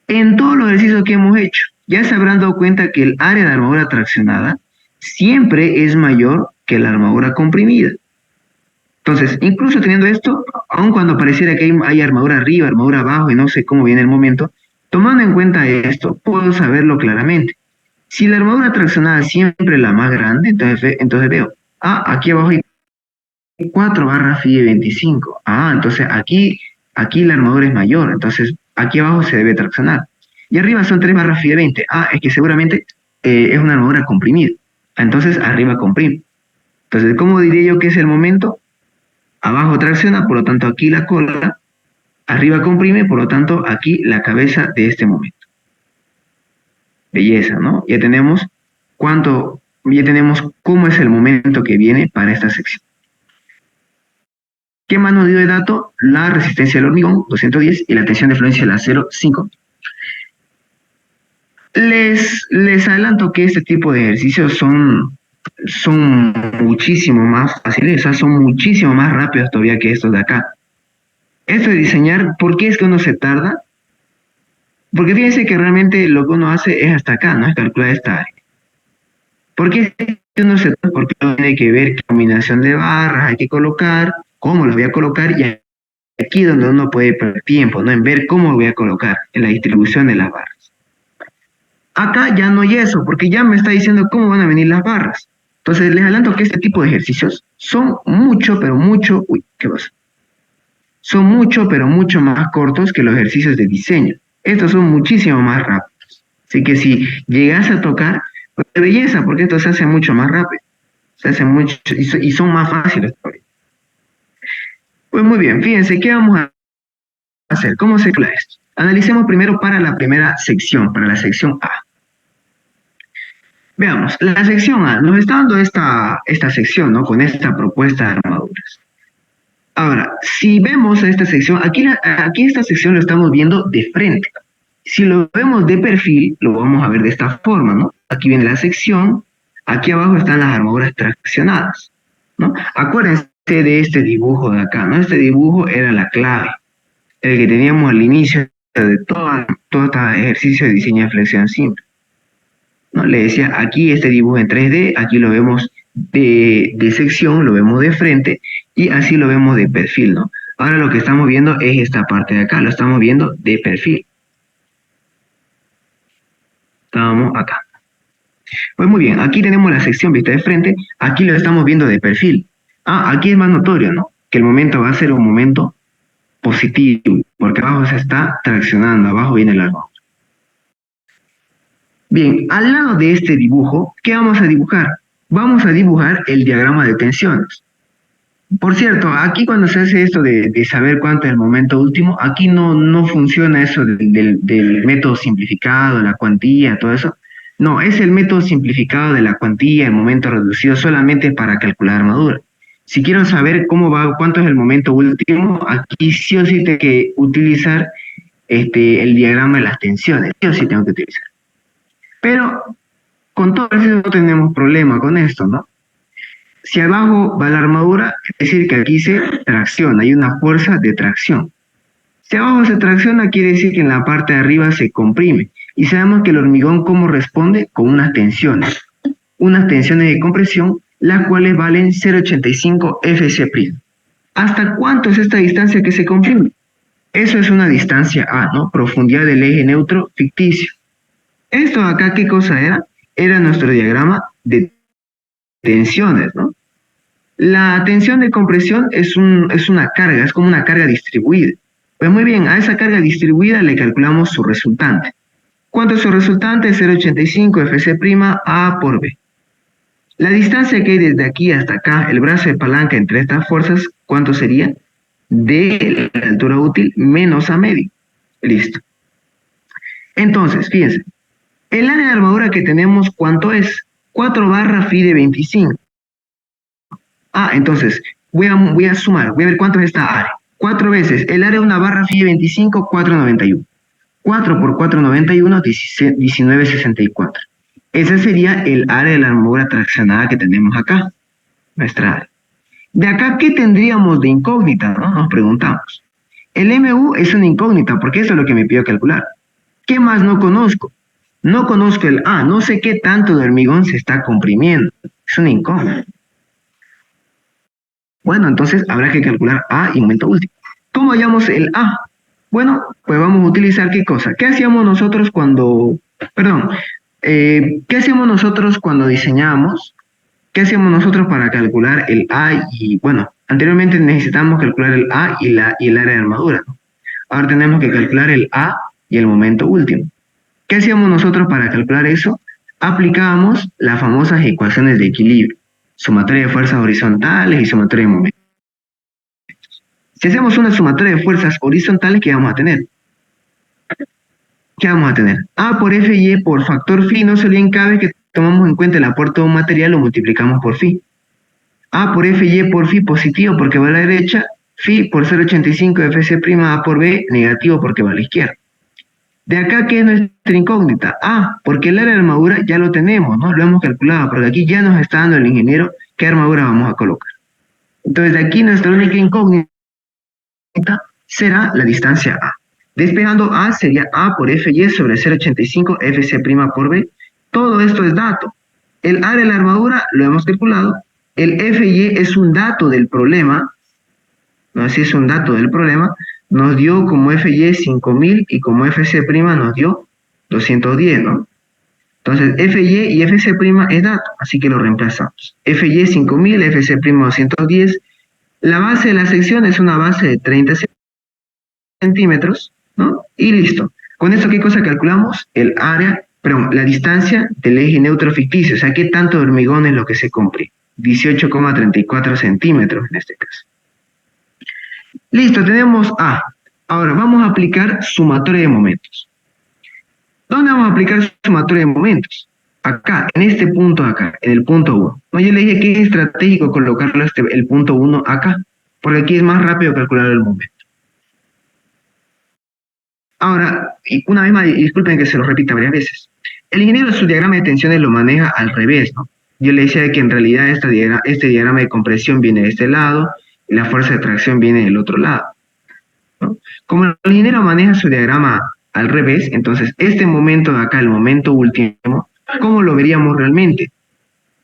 En todos los ejercicios que hemos hecho, ya se habrán dado cuenta que el área de armadura traccionada siempre es mayor que la armadura comprimida. Entonces, incluso teniendo esto, aun cuando pareciera que hay armadura arriba, armadura abajo y no sé cómo viene el momento, tomando en cuenta esto, puedo saberlo claramente. Si la armadura traccionada siempre es la más grande, entonces veo, aquí abajo hay 4 barras FIDE 25. Entonces aquí la armadura es mayor, entonces aquí abajo se debe traccionar. Y arriba son 3 barras FIDE 20. Es que seguramente es una armadura comprimida. Entonces arriba comprime. Entonces, ¿cómo diría yo que es el momento? Abajo tracciona, por lo tanto aquí la cola, arriba comprime, por lo tanto aquí la cabeza de este momento. Belleza, ¿no? Ya tenemos cómo es el momento que viene para esta sección. ¿Qué más nos dio de dato? La resistencia del hormigón, 210, y la tensión de fluencia del acero, 5. Les adelanto que este tipo de ejercicios son muchísimo más fáciles, o sea, son muchísimo más rápidos todavía que estos de acá. Esto de diseñar, ¿por qué es que uno se tarda? Porque fíjense que realmente lo que uno hace es hasta acá, ¿no? Es calcular esta área. ¿Por qué uno se tarda? Porque uno tiene que ver qué combinación de barras hay que colocar, cómo las voy a colocar, y aquí donde uno puede perder tiempo, ¿no? En ver cómo voy a colocar en la distribución de las barras. Acá ya no hay eso, porque ya me está diciendo cómo van a venir las barras. Entonces, les adelanto que este tipo de ejercicios son mucho, pero mucho, ¿qué pasa? Son mucho, pero mucho más cortos que los ejercicios de diseño. Estos son muchísimo más rápidos. Así que si llegas a tocar, pues de belleza, porque esto se hace mucho más rápido. Se hace mucho, y son más fáciles todavía. Pues muy bien, fíjense, ¿qué vamos a hacer? ¿Cómo se calcula esto? Analicemos primero para la primera sección, para la sección A. Veamos, la sección A nos está dando esta sección, ¿no? Con esta propuesta de armaduras. Ahora, si vemos esta sección, aquí esta sección lo estamos viendo de frente. Si lo vemos de perfil, lo vamos a ver de esta forma, ¿no? Aquí viene la sección, aquí abajo están las armaduras traccionadas, ¿no? Acuérdense de este dibujo de acá, ¿no? Este dibujo era la clave, el que teníamos al inicio de todo este ejercicio de diseño de flexión simple, ¿no? Le decía, aquí este dibujo en 3D, aquí lo vemos de sección, lo vemos de frente, y así lo vemos de perfil, ¿no? Ahora lo que estamos viendo es esta parte de acá, lo estamos viendo de perfil. Estamos acá. Pues muy bien, aquí tenemos la sección vista de frente, aquí lo estamos viendo de perfil. Aquí es más notorio, ¿no? Que el momento va a ser un momento positivo, porque abajo se está traccionando, abajo viene el armadura. Bien, al lado de este dibujo, ¿qué vamos a dibujar? Vamos a dibujar el diagrama de tensiones. Por cierto, aquí cuando se hace esto de saber cuánto es el momento último, aquí no funciona eso del método simplificado, la cuantía, todo eso. No, es el método simplificado de la cuantía, el momento reducido, solamente para calcular armadura. Si quiero saber cuánto es el momento último, aquí sí o sí tengo que utilizar el diagrama de las tensiones, sí o sí tengo que utilizar. Pero con todo eso no tenemos problema con esto, ¿no? Si abajo va la armadura, es decir que aquí se tracciona, hay una fuerza de tracción. Si abajo se tracciona, quiere decir que en la parte de arriba se comprime. Y sabemos que el hormigón, ¿cómo responde? Con unas tensiones de compresión, las cuales valen 0,85 Fc'. ¿Hasta cuánto es esta distancia que se comprime? Eso es una distancia A, ¿no? Profundidad del eje neutro ficticio. Esto acá, ¿qué cosa era? Era nuestro diagrama de tensiones, ¿no? La tensión de compresión es una carga, es como una carga distribuida. Pues muy bien, a esa carga distribuida le calculamos su resultante. ¿Cuánto es su resultante? 0,85 Fc' A por B. La distancia que hay desde aquí hasta acá, el brazo de palanca entre estas fuerzas, ¿cuánto sería? De la altura útil menos A medio. Listo. Entonces, fíjense, el área de armadura que tenemos, ¿cuánto es? 4 barra phi de 25. Entonces, voy a sumar, voy a ver cuánto es esta área. 4 veces, el área de una barra phi de 25, 491. 4 por 491, 1964. Ese sería el área de la armadura traccionada que tenemos acá, nuestra área. De acá, ¿qué tendríamos de incógnita? ¿No? Nos preguntamos. El MU es una incógnita, porque eso es lo que me pidió calcular. ¿Qué más no conozco? No conozco el A, no sé qué tanto de hormigón se está comprimiendo. Es una incógnita. Bueno, entonces habrá que calcular A y momento último. ¿Cómo hallamos el A? Bueno, pues vamos a utilizar ¿qué cosa? ¿Qué hacíamos nosotros cuando... ¿qué hacíamos nosotros cuando diseñábamos? ¿Qué hacíamos nosotros para calcular el A? Y bueno, anteriormente necesitábamos calcular el A y el área de armadura, ¿no? Ahora tenemos que calcular el A y el momento último. ¿Qué hacíamos nosotros para calcular eso? Aplicábamos las famosas ecuaciones de equilibrio, sumatoria de fuerzas horizontales y sumatoria de momentos. Si hacemos una sumatoria de fuerzas horizontales, ¿qué vamos a tener? ¿Qué vamos a tener? A por Fy por factor phi, no se olviden cada vez que tomamos en cuenta el aporte de un material, lo multiplicamos por phi. A por Fy por phi positivo porque va a la derecha, phi por 0,85 Fc' A por B negativo porque va a la izquierda. De acá, ¿qué es nuestra incógnita? Porque el área de armadura ya lo tenemos, ¿no? Lo hemos calculado, porque aquí ya nos está dando el ingeniero qué armadura vamos a colocar. Entonces, de aquí nuestra única incógnita será la distancia A. Despejando A sería A por Fy sobre 0,85 Fc' por B. Todo esto es dato. El área de la armadura lo hemos calculado. El Fy es un dato del problema. No, si es un dato del problema. Nos dio como Fy 5000 y como Fc' nos dio 210, ¿no? Entonces, FY y FC' es dato, así que lo reemplazamos. FY 5000, FC' 210. La base de la sección es una base de 30 centímetros, ¿no? Y listo. Con esto, ¿qué cosa calculamos? El área, perdón, la distancia del eje neutro ficticio, o sea, ¿qué tanto de hormigón es lo que se compre? 18,34 centímetros en este caso. Listo, tenemos A. Ahora, vamos a aplicar sumatoria de momentos. ¿Dónde vamos a aplicar sumatoria de momentos? Acá, en este punto acá, en el punto 1. No, yo le dije que es estratégico colocarlo el punto 1 acá, porque aquí es más rápido calcular el momento. Ahora, y una vez más, disculpen que se lo repita varias veces. El ingeniero su diagrama de tensiones lo maneja al revés, ¿no? Yo le decía que en realidad este diagrama de compresión viene de este lado y la fuerza de tracción viene del otro lado, ¿no? Como el ingeniero maneja su diagrama al revés, entonces este momento de acá, el momento último, ¿cómo lo veríamos realmente?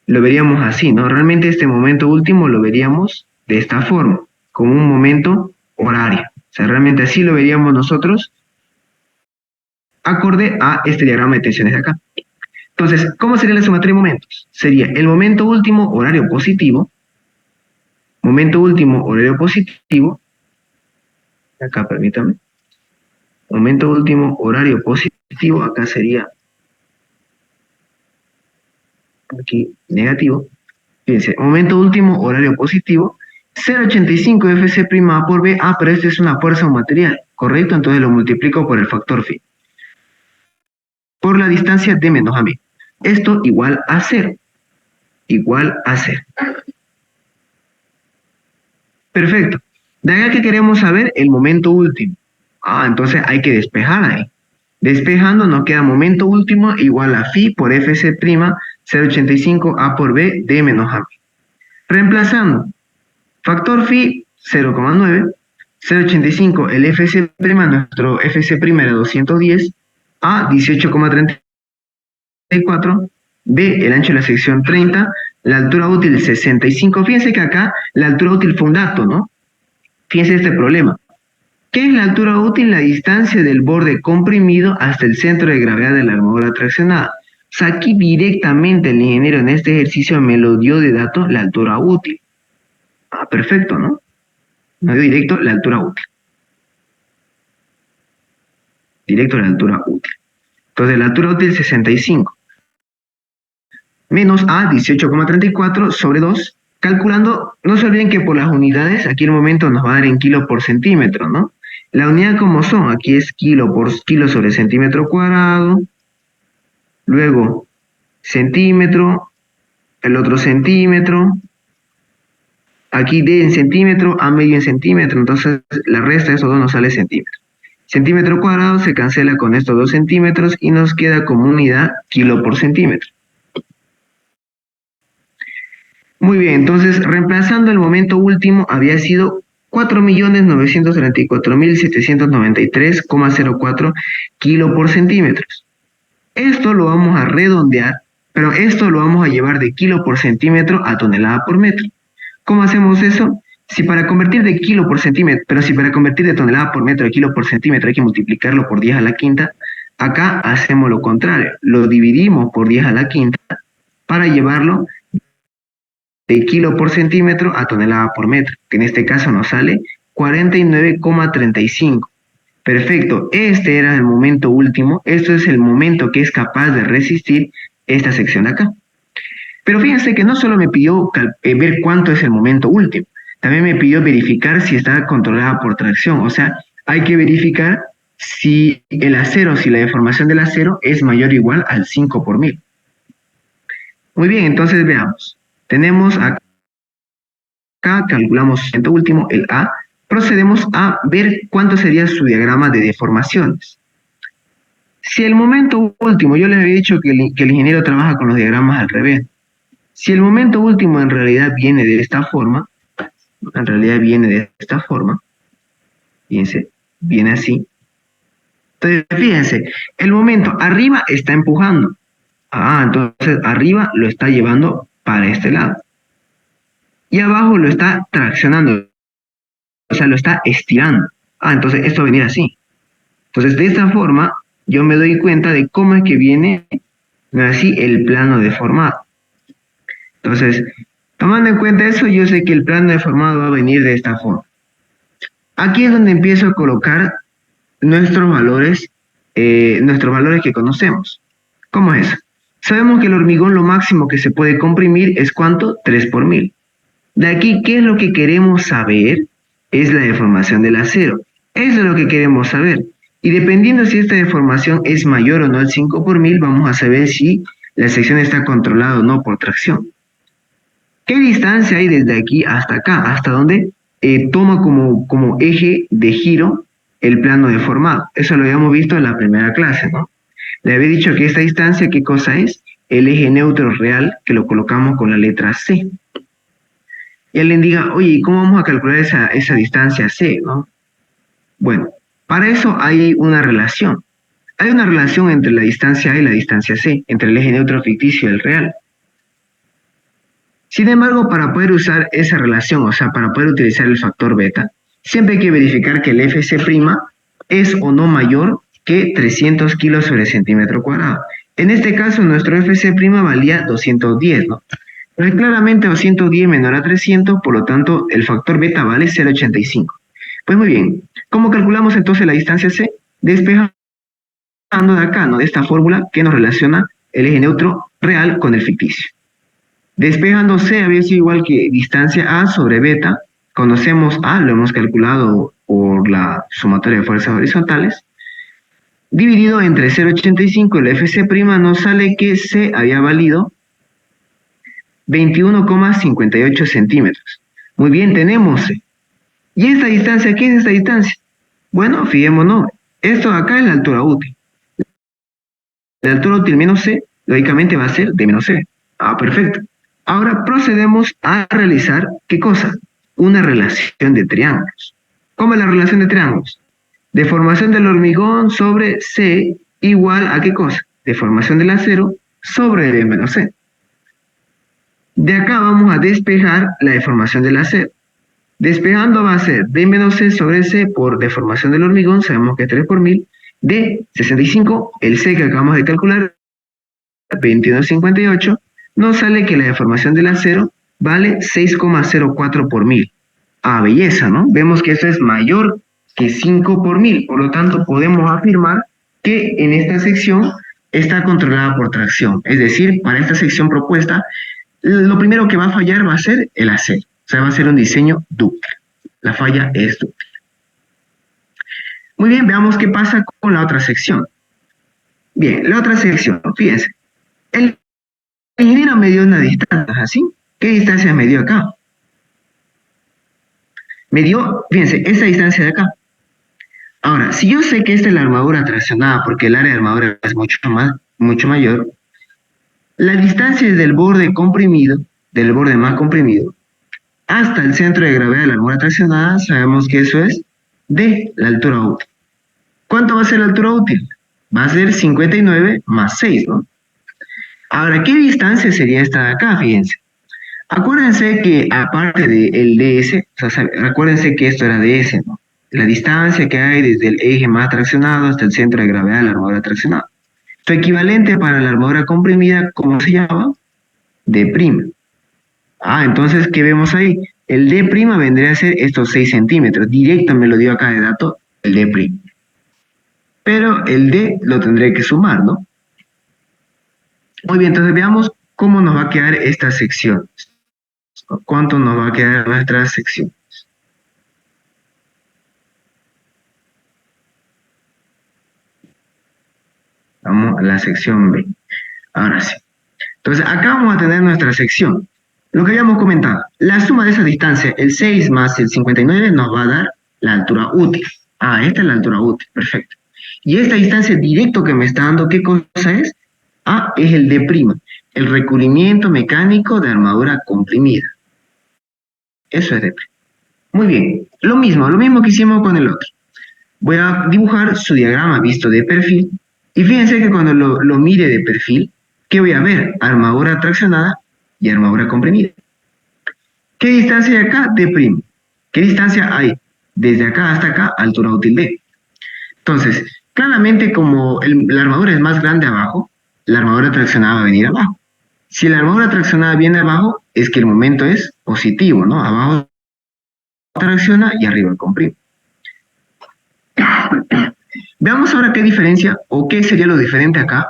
Lo veríamos así, ¿no? Realmente este momento último lo veríamos de esta forma, como un momento horario. O sea, realmente así lo veríamos nosotros acorde a este diagrama de tensiones de acá. Entonces, ¿cómo sería la sumatoria de momentos? Sería el momento último horario positivo, acá permítame, momento último horario positivo, acá sería aquí negativo. Fíjense, momento último horario positivo, 0,85 FC' A por B. Ah, pero esto es una fuerza o un material, ¿correcto? Entonces lo multiplico por el factor phi, por la distancia de menos a B. Esto igual a 0. Igual a 0. Perfecto. De acá que queremos saber el momento último. Ah, entonces hay que despejar ahí. Despejando nos queda momento último igual a phi por FC', 0,85 A por B, D menos A. Reemplazando, factor phi 0,9, 0,85 el FC', nuestro FC' era 210, A 18,34, B el ancho de la sección 30, la altura útil 65. Fíjense que acá la altura útil fue un dato, ¿no? Fíjense este problema. ¿Qué es la altura útil? La distancia del borde comprimido hasta el centro de gravedad de la armadura traccionada. O sea, aquí directamente el ingeniero en este ejercicio me lo dio de dato la altura útil. Ah, perfecto, ¿no? Me dio directo la altura útil. Directo la altura útil. Entonces la altura útil 65. Menos A 18,34 sobre 2. Calculando, no se olviden que por las unidades, aquí el momento nos va a dar en kilo por centímetro, ¿no? La unidad como son, aquí es kilo sobre centímetro cuadrado, luego centímetro, el otro centímetro, aquí D en centímetro, A medio en centímetro, entonces la resta de esos dos nos sale centímetro. Centímetro cuadrado se cancela con estos 2 centímetros y nos queda como unidad kilo por centímetro. Muy bien, entonces reemplazando el momento último había sido 4.934.793,04 kilo por centímetros. Esto lo vamos a redondear, pero esto lo vamos a llevar de kilo por centímetro a tonelada por metro. ¿Cómo hacemos eso? Si para convertir de kilo por centímetro, pero si para convertir de tonelada por metro a kilo por centímetro hay que multiplicarlo por 10 a la quinta, acá hacemos lo contrario, lo dividimos por 10 a la quinta para llevarlo de kilo por centímetro a tonelada por metro, que en este caso nos sale 49,35. Perfecto, este era el momento último, esto es el momento que es capaz de resistir esta sección de acá. Pero fíjense que no solo me pidió ver cuánto es el momento último, también me pidió verificar si está controlada por tracción, o sea, hay que verificar si el acero, si la deformación del acero es mayor o igual al 5 por 1000. Muy bien, entonces veamos. Tenemos acá, calculamos el momento último, el A, procedemos a ver cuánto sería su diagrama de deformaciones. Si el momento último, yo les había dicho que el ingeniero trabaja con los diagramas al revés. Si el momento último en realidad viene de esta forma, fíjense, viene así. Entonces, fíjense, el momento arriba está empujando. Ah, entonces arriba lo está llevando para este lado. Y abajo lo está traccionando, o sea, lo está estirando. Ah, entonces esto va a venir así. Entonces, de esta forma, yo me doy cuenta de cómo es que viene así el plano deformado. Entonces, tomando en cuenta eso, yo sé que el plano deformado va a venir de esta forma. Aquí es donde empiezo a colocar nuestros valores que conocemos. ¿Cómo es eso? Sabemos que el hormigón lo máximo que se puede comprimir es ¿cuánto? 3 por 1000. De aquí, ¿qué es lo que queremos saber? Es la deformación del acero. Eso es lo que queremos saber. Y dependiendo si esta deformación es mayor o no al 5 por 1000, vamos a saber si la sección está controlada o no por tracción. ¿Qué distancia hay desde aquí hasta acá? ¿Hasta dónde toma como eje de giro el plano deformado? Eso lo habíamos visto en la primera clase, ¿no? Le había dicho que esta distancia, ¿qué cosa es? El eje neutro real, que lo colocamos con la letra C. Y alguien diga, oye, ¿cómo vamos a calcular esa distancia C, no? Bueno, para eso hay una relación. Hay una relación entre la distancia A y la distancia C, entre el eje neutro ficticio y el real. Sin embargo, para poder usar esa relación, o sea, para poder utilizar el factor beta, siempre hay que verificar que el FC' es o no mayor que 300 kilos sobre centímetro cuadrado. En este caso, nuestro FC' valía 210, ¿no? Pero claramente 210 menor a 300, por lo tanto, el factor beta vale 0,85. Pues muy bien, ¿cómo calculamos entonces la distancia C? Despejando de acá, ¿no? De esta fórmula que nos relaciona el eje neutro real con el ficticio. Despejando C había sido igual que distancia A sobre beta. Conocemos A, lo hemos calculado por la sumatoria de fuerzas horizontales. Dividido entre 0,85 y el FC' nos sale que C había valido 21,58 centímetros. Muy bien, tenemos C. ¿Y esta distancia? ¿Qué es esta distancia? Bueno, fijémonos. Esto de acá es la altura útil. La altura útil menos C, lógicamente va a ser D menos C. Ah, perfecto. Ahora procedemos a realizar, ¿qué cosa? Una relación de triángulos. ¿Cómo es la relación de triángulos? Deformación del hormigón sobre C igual a ¿qué cosa? Deformación del acero sobre D menos C. De acá vamos a despejar la deformación del acero. Despejando va a ser D menos C sobre C por deformación del hormigón, sabemos que es 3 por 1000, de 65, el C que acabamos de calcular, 21,58, nos sale que la deformación del acero vale 6,04 por 1000. Ah, belleza, ¿no? Vemos que esto es mayor que 5 por 1000, por lo tanto podemos afirmar que en esta sección está controlada por tracción. Es decir, para esta sección propuesta, lo primero que va a fallar va a ser el acero. O sea, va a ser un diseño dúctil. La falla es dúctil. Muy bien, veamos qué pasa con la otra sección. Bien, la otra sección, fíjense. El ingeniero me dio una distancia, ¿así? ¿Qué distancia me dio acá? Me dio, fíjense, esta distancia de acá. Ahora, si yo sé que esta es la armadura traccionada, porque el área de armadura es mucho mayor, la distancia desde el borde comprimido, del borde más comprimido, hasta el centro de gravedad de la armadura traccionada, sabemos que eso es de la altura útil. ¿Cuánto va a ser la altura útil? Va a ser 59 más 6, ¿no? Ahora, ¿qué distancia sería esta de acá? Fíjense. Acuérdense que aparte del DS, o sea, acuérdense que esto era DS, ¿no? La distancia que hay desde el eje más traccionado hasta el centro de gravedad de la armadura traccionada. Su equivalente para la armadura comprimida, ¿cómo se llama? D'. Ah, entonces, ¿qué vemos ahí? El D' vendría a ser estos 6 centímetros. Directo me lo dio acá de dato el D'. Pero el D lo tendré que sumar, ¿no? Muy bien, entonces veamos cómo nos va a quedar esta sección. ¿Cuánto nos va a quedar nuestra sección? Vamos a la sección B. Ahora sí. Entonces, acá vamos a tener nuestra sección. Lo que habíamos comentado, la suma de esa distancia, el 6 más el 59, nos va a dar la altura útil. Ah, esta es la altura útil, perfecto. Y esta distancia directo que me está dando, ¿qué cosa es? Ah, es el D', el recubrimiento mecánico de armadura comprimida. Eso es D'. Muy bien, lo mismo que hicimos con el otro. Voy a dibujar su diagrama visto de perfil, y fíjense que cuando lo mire de perfil, ¿qué voy a ver? Armadura traccionada y armadura comprimida. ¿Qué distancia hay acá? D'. ¿Qué distancia hay? Desde acá hasta acá, altura útil D. Entonces, claramente como la armadura es más grande abajo, la armadura traccionada va a venir abajo. Si la armadura traccionada viene abajo, es que el momento es positivo, ¿no? Abajo tracciona y arriba comprime. Veamos ahora qué diferencia o qué sería lo diferente acá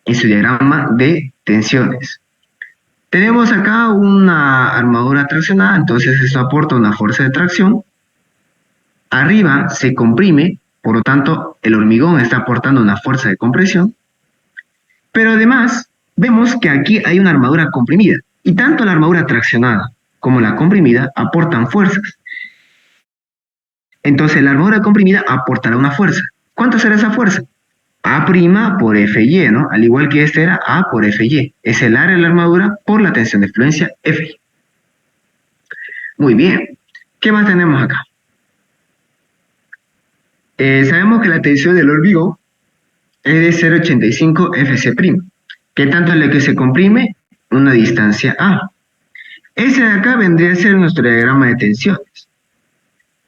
en su diagrama de tensiones. Tenemos acá una armadura traccionada, entonces esto aporta una fuerza de tracción. Arriba se comprime, por lo tanto el hormigón está aportando una fuerza de compresión. Pero además vemos que aquí hay una armadura comprimida y tanto la armadura traccionada como la comprimida aportan fuerzas. Entonces la armadura comprimida aportará una fuerza. ¿Cuánto será esa fuerza? A' por Fy, ¿no? Al igual que este era A por Fy. Es el área de la armadura por la tensión de fluencia Fy. Muy bien. ¿Qué más tenemos acá? Sabemos que la tensión del hormigón es de 0,85 Fc'. ¿Qué tanto es lo que se comprime? Una distancia A. Ese de acá vendría a ser nuestro diagrama de tensiones.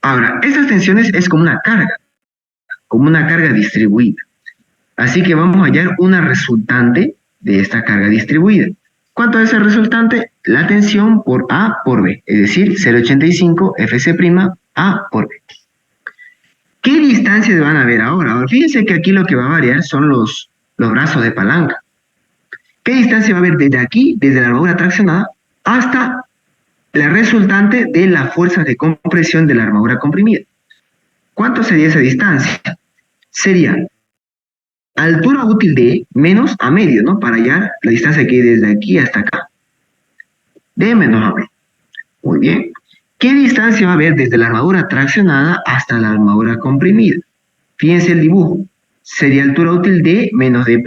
Ahora, estas tensiones es como una carga distribuida. Así que vamos a hallar una resultante de esta carga distribuida. ¿Cuánto es el resultante? La tensión por A por B, es decir, 0,85 Fc' A por B. ¿Qué distancias van a haber ahora? Ahora, fíjense que aquí lo que va a variar son los brazos de palanca. ¿Qué distancia va a haber desde aquí, desde la armadura traccionada, hasta la resultante de las fuerzas de compresión de la armadura comprimida? ¿Cuánto sería esa distancia? Sería altura útil de menos a medio, ¿no? Para hallar la distancia que hay desde aquí hasta acá. De menos a medio. Muy bien. ¿Qué distancia va a haber desde la armadura traccionada hasta la armadura comprimida? Fíjense el dibujo. Sería altura útil de menos d'.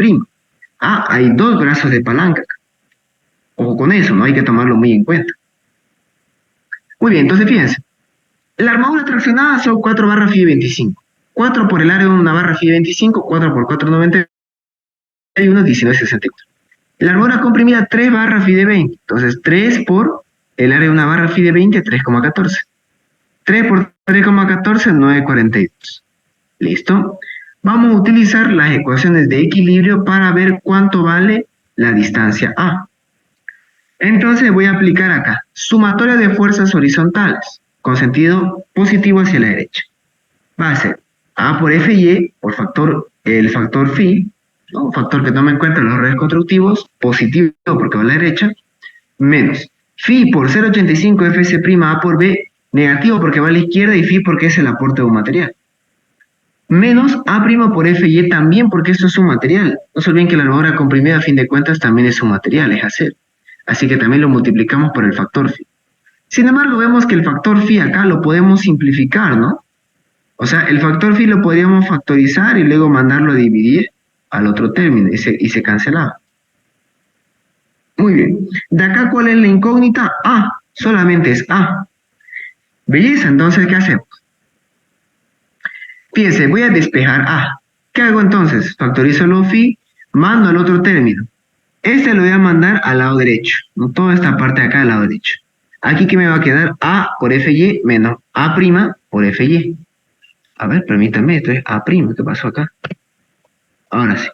Ah, hay dos brazos de palanca. Ojo con eso, ¿no? Hay que tomarlo muy en cuenta. Muy bien, entonces fíjense. La armadura traccionada son 4 barras Fi 25. 4 por el área de una barra Fi 25, 4 por 4, 91, 19,64. La armadura comprimida, 3 barras Fi de 20. Entonces, 3 por el área de una barra Fi de 20, 3,14. 3 por 3,14, 9,42. ¿Listo? Vamos a utilizar las ecuaciones de equilibrio para ver cuánto vale la distancia A. Entonces voy a aplicar acá sumatoria de fuerzas horizontales con sentido positivo hacia la derecha. Va a ser A por Fy por el factor Phi, ¿no? Un factor que toma en cuenta los redes constructivos, positivo porque va a la derecha, menos Phi por 0,85 Fc' A por B, negativo porque va a la izquierda y Phi porque es el aporte de un material. Menos A' por Fy también porque esto es un material. No se olviden que la armadura comprimida a fin de cuentas también es un material, es acero. Así que también lo multiplicamos por el factor Phi. Sin embargo, vemos que el factor Phi acá lo podemos simplificar, ¿no? O sea, el factor Phi lo podríamos factorizar y luego mandarlo a dividir al otro término y se cancelaba. Muy bien. De acá, ¿cuál es la incógnita? A. Solamente es A. Belleza, entonces, ¿qué hacemos? Fíjense, voy a despejar A. ¿Qué hago entonces? Factorizo lo Phi, mando al otro término. Este lo voy a mandar al lado derecho, ¿no? Toda esta parte de acá al lado derecho. Aquí que me va a quedar A por Fy menos A' por Fy. A ver, permítanme, esto es A', ¿qué pasó acá? Ahora sí.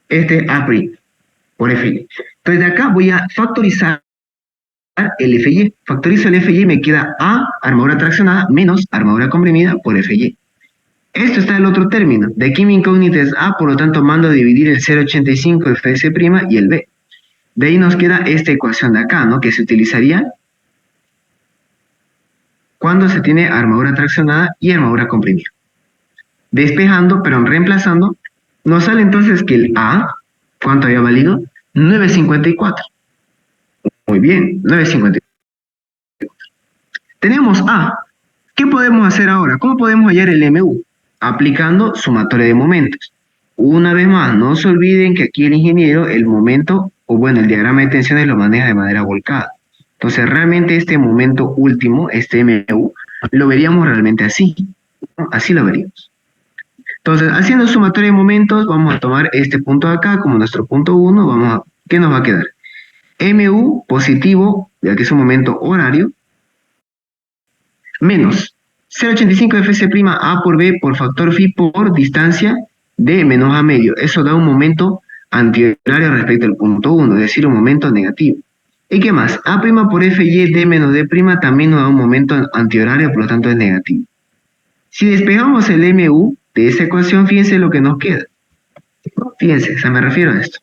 Este es A' por Fy. Entonces de acá voy a factorizar el Fy. Factorizo el Fy y me queda A, armadura traccionada, menos armadura comprimida por Fy. Esto está en el otro término. De aquí mi incógnita es A, por lo tanto mando a dividir el 0,85 Fs' y el B. De ahí nos queda esta ecuación de acá, ¿no? Que se utilizaría cuando se tiene armadura traccionada y armadura comprimida. Despejando, pero reemplazando, nos sale entonces que el A, ¿cuánto había valido? 9,54. Muy bien, 9,54. Tenemos A. ¿Qué podemos hacer ahora? ¿Cómo podemos hallar el MU? Aplicando sumatoria de momentos. Una vez más, no se olviden que aquí el ingeniero, el momento, o bueno, el diagrama de tensiones lo maneja de manera volcada. Entonces, realmente este momento último, este MU, lo veríamos realmente así, ¿no? Así lo veríamos. Entonces, haciendo sumatoria de momentos, vamos a tomar este punto de acá como nuestro punto 1, ¿qué nos va a quedar? MU positivo, ya que es un momento horario, menos 0,85 Fs' A por B por factor Phi por distancia de menos a medio. Eso da un momento antihorario respecto al punto 1, es decir, un momento negativo. ¿Y qué más? A' por Fy D menos D' también nos da un momento antihorario, por lo tanto es negativo. Si despejamos el MU de esa ecuación, fíjense lo que nos queda. Fíjense, o sea, me refiero a esto.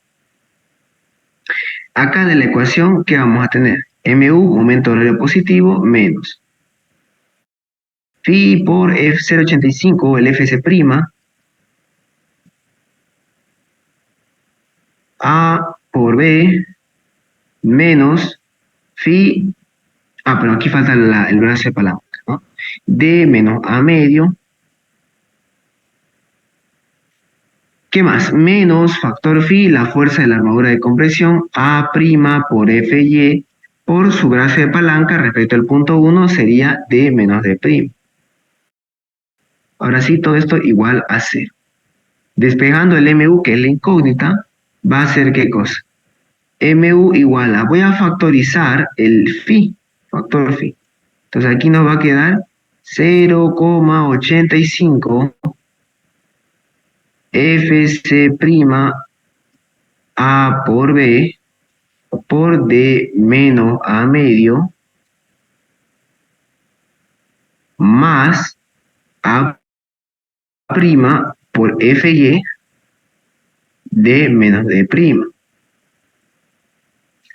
Acá de la ecuación, ¿qué vamos a tener? MU, momento horario positivo, menos Phi por F0,85, el Fc', A por B, menos Phi, pero aquí falta el brazo de palanca, ¿no? D menos A medio. ¿Qué más? Menos factor Phi, la fuerza de la armadura de compresión, A' por Fy, por su brazo de palanca respecto al punto 1 sería D menos D'. Ahora sí, todo esto igual a 0. Despejando el MU, que es la incógnita, va a ser ¿qué cosa? MU igual a, voy a factorizar el Phi, factor Phi. Entonces aquí nos va a quedar 0,85 Fc' A por B por D menos A medio más A' por Fy D menos D'.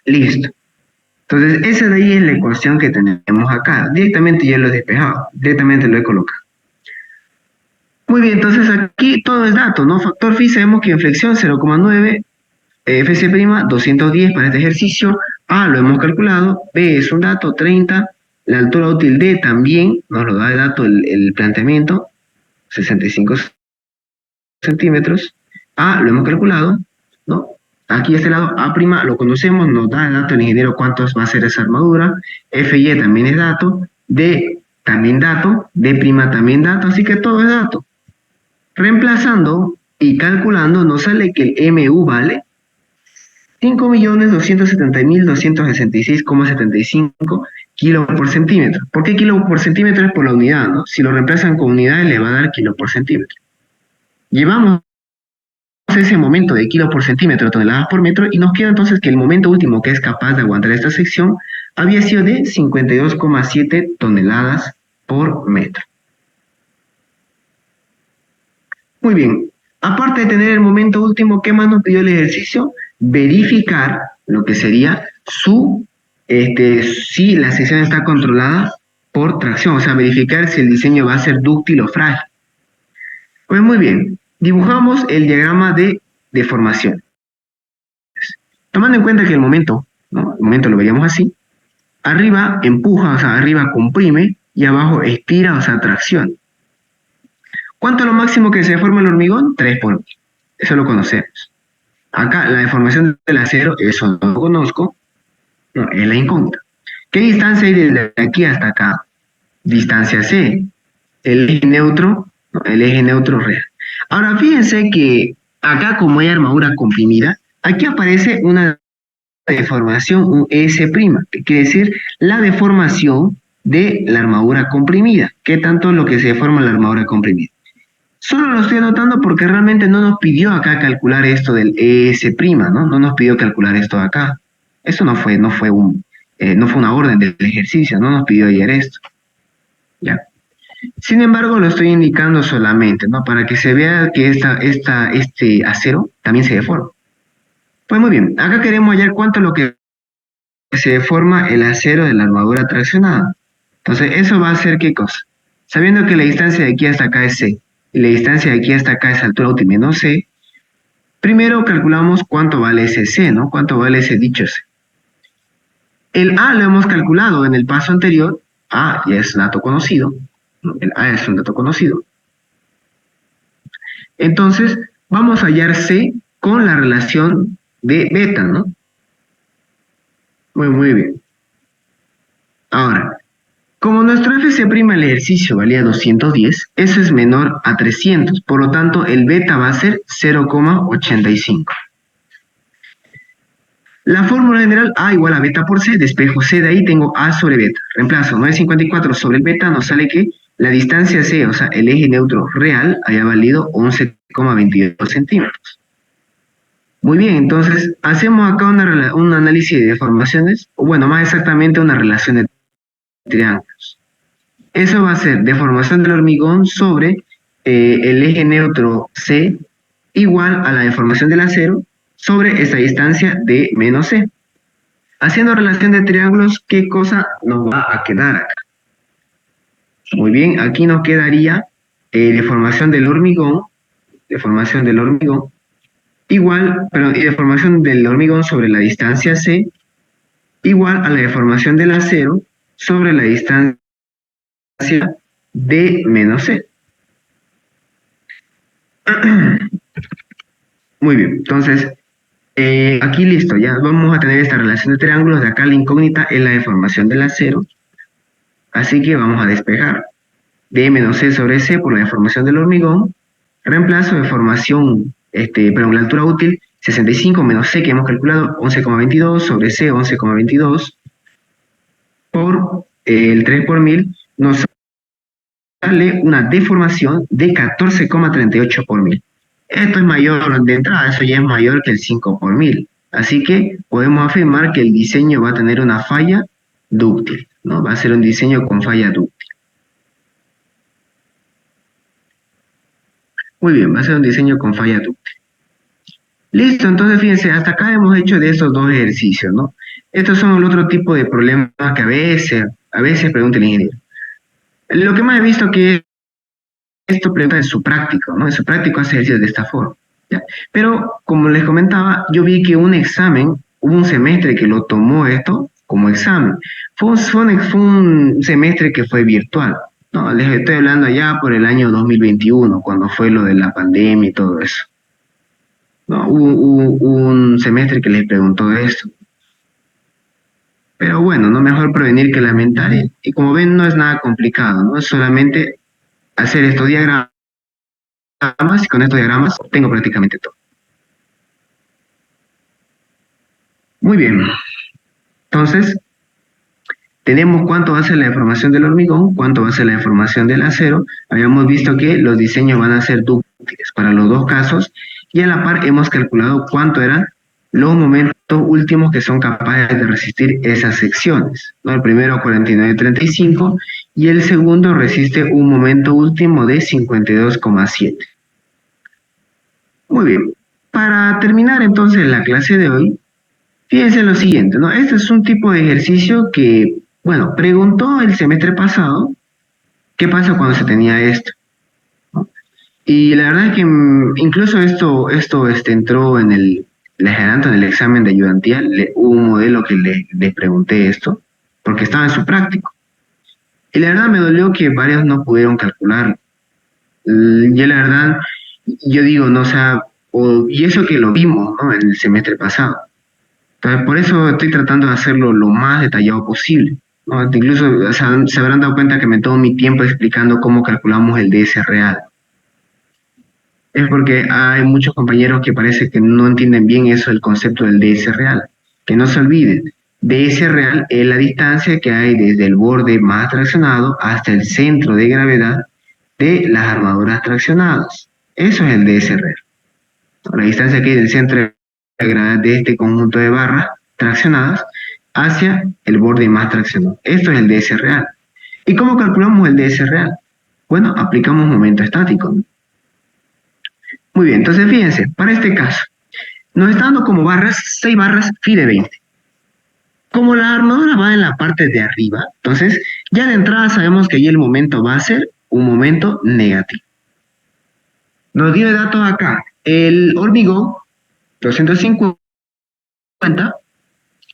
Listo. Entonces, esa de ahí es la ecuación que tenemos acá. Directamente ya lo he despejado. Directamente lo he colocado. Muy bien, entonces aquí todo es dato, ¿no? Factor Phi, sabemos que en flexión 0,9, Fc', 210 para este ejercicio. A lo hemos calculado. B es un dato, 30. La altura útil D también nos lo da de dato el planteamiento, 65 centímetros. A lo hemos calculado, ¿no? Aquí este lado, A' lo conocemos, nos da el dato el ingeniero cuántos va a ser esa armadura. Fy también es dato. D también dato. D' también dato. Así que todo es dato. Reemplazando y calculando, nos sale que el MU vale 5.270.266,75 kilos por centímetro. ¿Por qué kilo por centímetro? Es por la unidad, ¿no? Si lo reemplazan con unidades, le va a dar kilo por centímetro. Llevamos ese momento de kilo por centímetro, toneladas por metro, y nos queda entonces que el momento último que es capaz de aguantar esta sección había sido de 52,7 toneladas por metro. Muy bien, aparte de tener el momento último, ¿qué más nos pidió el ejercicio? Verificar lo que sería si la sección está controlada por tracción, o sea, verificar si el diseño va a ser dúctil o frágil. Pues muy bien, dibujamos el diagrama de deformación. Tomando en cuenta que el momento, ¿no? El momento lo veríamos así, arriba empuja, o sea, arriba comprime, y abajo estira, o sea, tracciona. ¿Cuánto es lo máximo que se deforma el hormigón? 3 por 1000. Eso lo conocemos. Acá, la deformación del acero, eso no lo conozco, no, es la incógnita. ¿Qué distancia hay desde aquí hasta acá? Distancia C. El eje neutro, no, el eje neutro real. Ahora, fíjense que acá, como hay armadura comprimida, aquí aparece una deformación, un S', que quiere decir la deformación de la armadura comprimida. ¿Qué tanto es lo que se deforma la armadura comprimida? Solo lo estoy anotando porque realmente no nos pidió acá calcular esto del ES', ¿no? No nos pidió calcular esto de acá. Eso no fue una orden del ejercicio, no nos pidió ayer esto. ¿Ya? Sin embargo, lo estoy indicando solamente, ¿no? Para que se vea que este acero también se deforma. Pues muy bien, acá queremos hallar cuánto es lo que se deforma el acero de la armadura traccionada. Entonces, eso va a ser ¿qué cosa? Sabiendo que la distancia de aquí hasta acá es C, y la distancia de aquí hasta acá es altura útil menos C, primero calculamos cuánto vale ese C, ¿no? Cuánto vale ese dicho C. El A lo hemos calculado en el paso anterior. A ya es un dato conocido. El A es un dato conocido. Entonces, vamos a hallar C con la relación de beta, ¿no? Muy bien. Ahora, como nuestro Fc' el ejercicio valía 210, eso es menor a 300, por lo tanto el beta va a ser 0,85. La fórmula general A igual a beta por C, despejo C de ahí, tengo A sobre beta. Reemplazo 954 sobre el beta, nos sale que la distancia C, o sea, el eje neutro real, haya valido 11,22 centímetros. Muy bien, entonces hacemos acá un análisis de deformaciones, o bueno, más exactamente una relación de triángulos. Eso va a ser deformación del hormigón sobre el eje neutro C igual a la deformación del acero sobre esa distancia de menos C. Haciendo relación de triángulos, ¿qué cosa nos va a quedar acá? Muy bien, aquí nos quedaría deformación del hormigón, igual, perdón, y deformación del hormigón sobre la distancia C, igual a la deformación del acero sobre la distancia de menos C. Muy bien, entonces, aquí listo, ya vamos a tener esta relación de triángulos. De acá la incógnita es la deformación del acero, así que vamos a despejar d menos c sobre c por la deformación del hormigón. Reemplazo deformación, perdón, la altura útil 65 menos c que hemos calculado 11,22 sobre c 11,22 por el 3 por 1000 nos sale una deformación de 14,38 por 1000. Esto es mayor de entrada, eso ya es mayor que el 5 por 1000. Así que podemos afirmar que el diseño va a tener una falla dúctil, ¿no? Va a ser un diseño con falla dúctil. Muy bien, va a ser un diseño con falla dúctil. Listo, entonces fíjense, hasta acá hemos hecho de estos dos ejercicios, ¿no? Estos son el otro tipo de problemas que a veces pregunta el ingeniero. Lo que más he visto que esto pregunta en su práctico, ¿no? En su práctico hace ejercicios de esta forma, ¿ya? Pero, como les comentaba, yo vi que hubo un semestre que lo tomó esto como examen. Fue un semestre que fue virtual, ¿no? Les estoy hablando allá por el año 2021, cuando fue lo de la pandemia y todo eso. ¿No? Hubo un semestre que les preguntó esto. Pero bueno, no mejor prevenir que lamentar. Y como ven, no es nada complicado, ¿no? Es solamente hacer estos diagramas y con estos diagramas tengo prácticamente todo. Muy bien. Entonces, tenemos cuánto va a ser la deformación del hormigón, cuánto va a ser la deformación del acero. Habíamos visto que los diseños van a ser dúctiles para los dos casos y a la par hemos calculado cuánto eran los momentos últimos que son capaces de resistir esas secciones, ¿no? El primero 49,35 y el segundo resiste un momento último de 52,7. Muy bien. Para terminar entonces la clase de hoy, fíjense lo siguiente, ¿no? Este es un tipo de ejercicio que, bueno, preguntó el semestre pasado qué pasa cuando se tenía esto, ¿no? Y la verdad es que incluso esto entró les adelanto en el examen de ayudantía, hubo un modelo que le pregunté esto, porque estaba en su práctico. Y la verdad me dolió que varios no pudieron calcular. Yo la verdad, yo digo, no, o sea, y eso que lo vimos, ¿no? En el semestre pasado. Entonces, por eso estoy tratando de hacerlo lo más detallado posible, ¿no? Incluso o sea, se habrán dado cuenta que me tomo mi tiempo explicando cómo calculamos el DS real. Es porque hay muchos compañeros que parece que no entienden bien eso del concepto del DS real. Que no se olviden, DS real es la distancia que hay desde el borde más traccionado hasta el centro de gravedad de las armaduras traccionadas. Eso es el DS real. La distancia que hay del centro de gravedad de este conjunto de barras traccionadas hacia el borde más traccionado. Esto es el DS real. ¿Y cómo calculamos el DS real? Bueno, aplicamos momento estático, ¿no? Muy bien, entonces fíjense, para este caso, nos está dando como barras, 6 barras phi de 20. Como la armadura va en la parte de arriba, entonces ya de entrada sabemos que ahí el momento va a ser un momento negativo. Nos dio de datos acá, el hormigón 250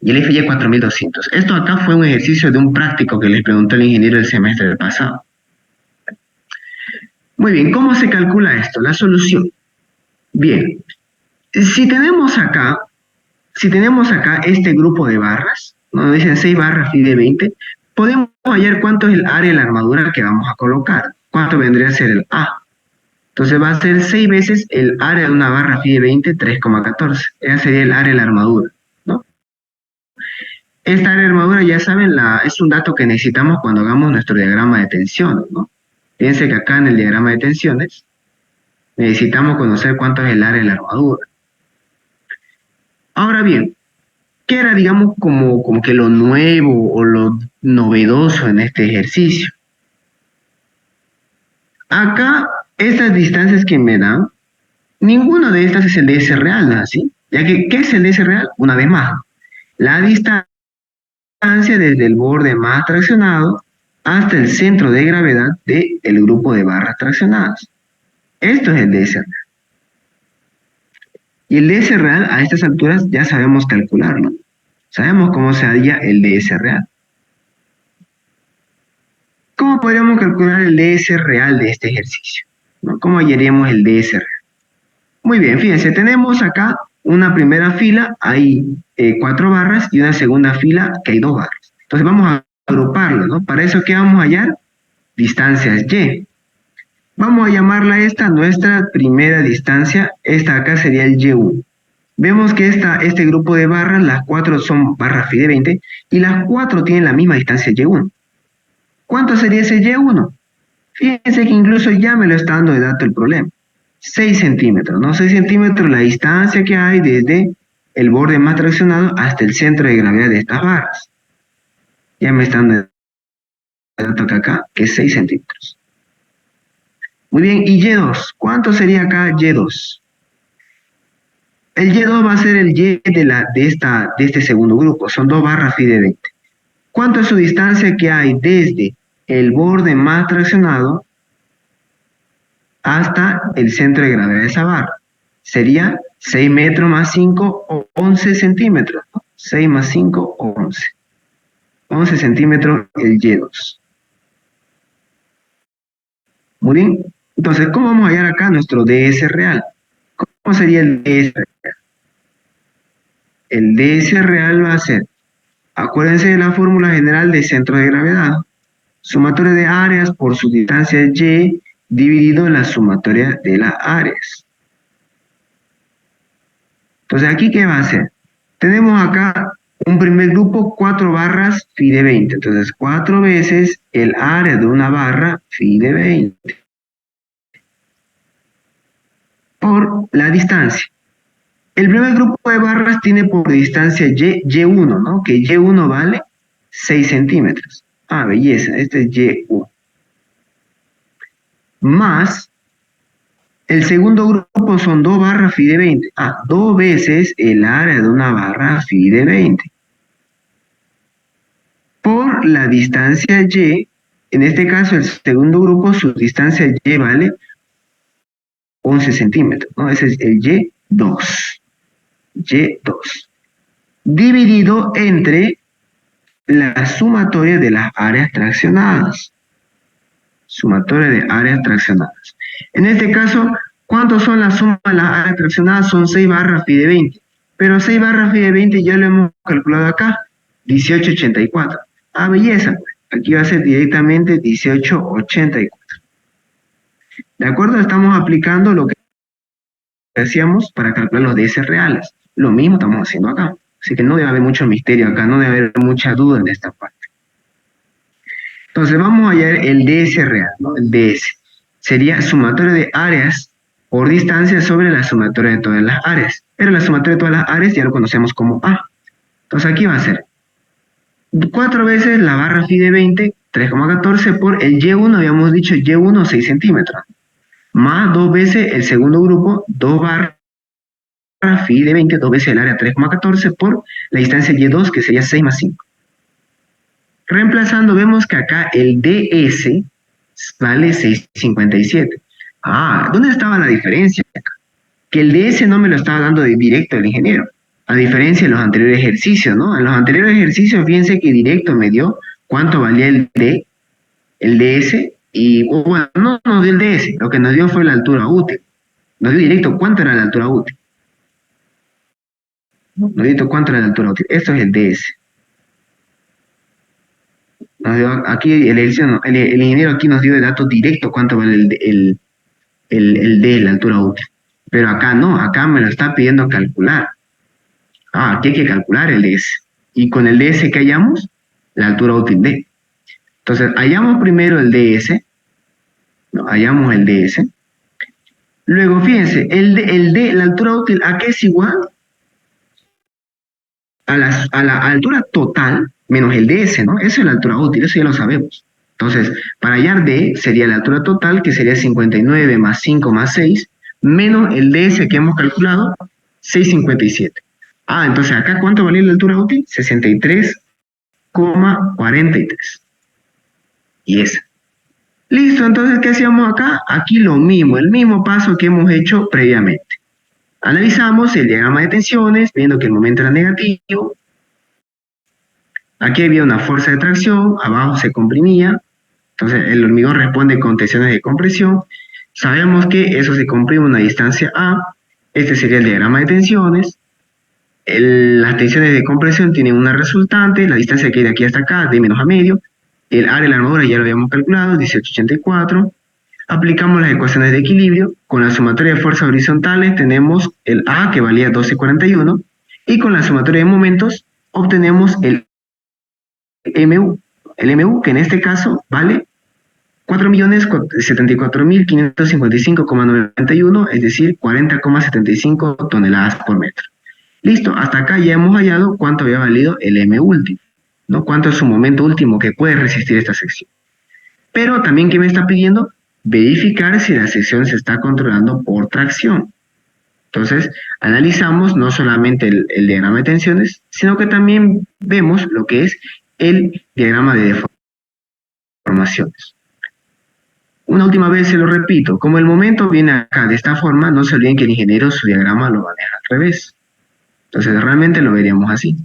y el FY 4200. Esto acá fue un ejercicio de un práctico que les preguntó el ingeniero el semestre pasado. Muy bien, ¿cómo se calcula esto? La solución. Bien, si tenemos acá este grupo de barras, nos dicen 6 barras phi de 20, podemos hallar cuánto es el área de la armadura que vamos a colocar. ¿Cuánto vendría a ser el A? Entonces va a ser 6 veces el área de una barra phi de 20, 3,14. Esa sería el área de la armadura, ¿no? Esta área de armadura, ya saben, es un dato que necesitamos cuando hagamos nuestro diagrama de tensiones, ¿no? Fíjense que acá en el diagrama de tensiones necesitamos conocer cuánto es el área de la armadura. Ahora bien, ¿qué era, digamos, como que lo nuevo o lo novedoso en este ejercicio? Acá, estas distancias que me dan, ninguna de estas es el DS real, ¿no es así? Ya que, ¿qué es el DS real? Una vez más, la distancia desde el borde más traccionado hasta el centro de gravedad del grupo de barras traccionadas. Esto es el DS real. Y el DS real a estas alturas ya sabemos calcularlo. Sabemos cómo se haría el DS real. ¿Cómo podríamos calcular el DS real de este ejercicio? ¿No? ¿Cómo hallaríamos el DS real? Muy bien, fíjense, tenemos acá una primera fila, hay 4 barras, y una segunda fila que hay 2 barras. Entonces vamos a agruparlo, ¿no? Para eso, ¿qué vamos a hallar? Distancias Y. Vamos a llamarla esta nuestra primera distancia. Esta acá sería el Y1. Vemos que este grupo de barras, las 4 son barras phi de 20 y las 4 tienen la misma distancia Y1. ¿Cuánto sería ese Y1? Fíjense que incluso ya me lo está dando de dato el problema. 6 centímetros, ¿no? 6 centímetros la distancia que hay desde el borde más traccionado hasta el centro de gravedad de estas barras. Ya me están dando de dato acá, que es 6 centímetros. Muy bien, ¿y Y2? ¿Cuánto sería acá Y2? El Y2 va a ser el Y de este segundo grupo, son 2 barras phi de 20. ¿Cuánto es su distancia que hay desde el borde más traccionado hasta el centro de gravedad de esa barra? Sería 6 metros más 5, o 11 centímetros. 6 más 5, 11. 11 centímetros el Y2. Muy bien. Entonces, ¿cómo vamos a hallar acá nuestro DS real? ¿Cómo sería el DS real? El DS real va a ser, acuérdense de la fórmula general de centro de gravedad, sumatoria de áreas por su distancia Y dividido en la sumatoria de las áreas. Entonces, ¿aquí qué va a hacer? Tenemos acá un primer grupo, 4 barras phi de 20. Entonces, 4 veces el área de una barra phi de 20 por la distancia. El primer grupo de barras tiene por distancia Y1, ¿no? Que Y1 vale 6 centímetros. Ah, belleza, este es Y1. Más, el segundo grupo son 2 barras phi de 20. Ah, 2 veces el área de una barra phi de 20. Por la distancia Y, en este caso el segundo grupo, su distancia Y vale 11 centímetros, ¿no? Ese es el Y2. Y2. Dividido entre la sumatoria de las áreas traccionadas. Sumatoria de áreas traccionadas. En este caso, ¿cuántos son la suma de las áreas traccionadas? Son 6 barras phi de 20. Pero 6 barras phi de 20 ya lo hemos calculado acá. 1884. Ah, belleza. Aquí va a ser directamente 1884. ¿De acuerdo? Estamos aplicando lo que hacíamos para calcular los DS reales. Lo mismo estamos haciendo acá. Así que no debe haber mucho misterio acá, no debe haber mucha duda en esta parte. Entonces vamos a hallar el DS real, ¿no? El DS. Sería sumatoria de áreas por distancia sobre la sumatoria de todas las áreas. Pero la sumatoria de todas las áreas ya lo conocemos como A. Entonces aquí va a ser 4 veces la barra phi de 20, 3,14 por el Y1, habíamos dicho Y1, 6 centímetros. Más 2 veces el segundo grupo, 2 barras phi de 20, 2 veces el área 3,14 por la distancia Y2, que sería 6 más 5. Reemplazando, vemos que acá el DS vale 6,57. Ah, ¿dónde estaba la diferencia? Que el DS no me lo estaba dando de directo el ingeniero, a diferencia de los anteriores ejercicios, ¿no? En los anteriores ejercicios, fíjense que directo me dio cuánto valía el DS, y bueno, no nos dio el DS, lo que nos dio fue la altura útil. Nos dio directo cuánto era la altura útil. Nos dio directo cuánto era la altura útil. Esto es el DS. Aquí el ingeniero aquí nos dio de dato directo cuánto vale el D, la altura útil. Pero acá no, acá me lo está pidiendo calcular. Ah, aquí hay que calcular el DS. Y con el DS que hallamos, la altura útil D. Entonces, hallamos primero el DS. No, hallamos el DS. Luego, fíjense, la altura útil, ¿a qué es igual? a la altura total menos el DS, ¿no? Esa es la altura útil, eso ya lo sabemos. Entonces, para hallar D sería la altura total, que sería 59 más 5 más 6, menos el DS que hemos calculado, 657. Ah, entonces acá, ¿cuánto valía la altura útil? 63,43. Y esa. Listo, entonces, ¿qué hacíamos acá? Aquí lo mismo, el mismo paso que hemos hecho previamente. Analizamos el diagrama de tensiones, viendo que el momento era negativo. Aquí había una fuerza de tracción, abajo se comprimía, entonces el hormigón responde con tensiones de compresión. Sabemos que eso se comprime a una distancia A, este sería el diagrama de tensiones. Las tensiones de compresión tienen una resultante, la distancia que hay de aquí hasta acá, de menos a medio. El área de la armadura ya lo habíamos calculado, 1884. Aplicamos las ecuaciones de equilibrio. Con la sumatoria de fuerzas horizontales tenemos el A, que valía 1241, y con la sumatoria de momentos obtenemos el MU. El MU, que en este caso vale 4.074.555,91, es decir, 40,75 toneladas por metro. Listo, hasta acá ya hemos hallado cuánto había valido el M último, ¿no? Cuánto es su momento último que puede resistir esta sección. Pero también, ¿qué me está pidiendo? Verificar si la sección se está controlando por tracción. Entonces, analizamos no solamente el diagrama de tensiones, sino que también vemos lo que es el diagrama de deformaciones. Una última vez se lo repito, como el momento viene acá de esta forma, no se olviden que el ingeniero su diagrama lo maneja al revés. Entonces, realmente lo veríamos así.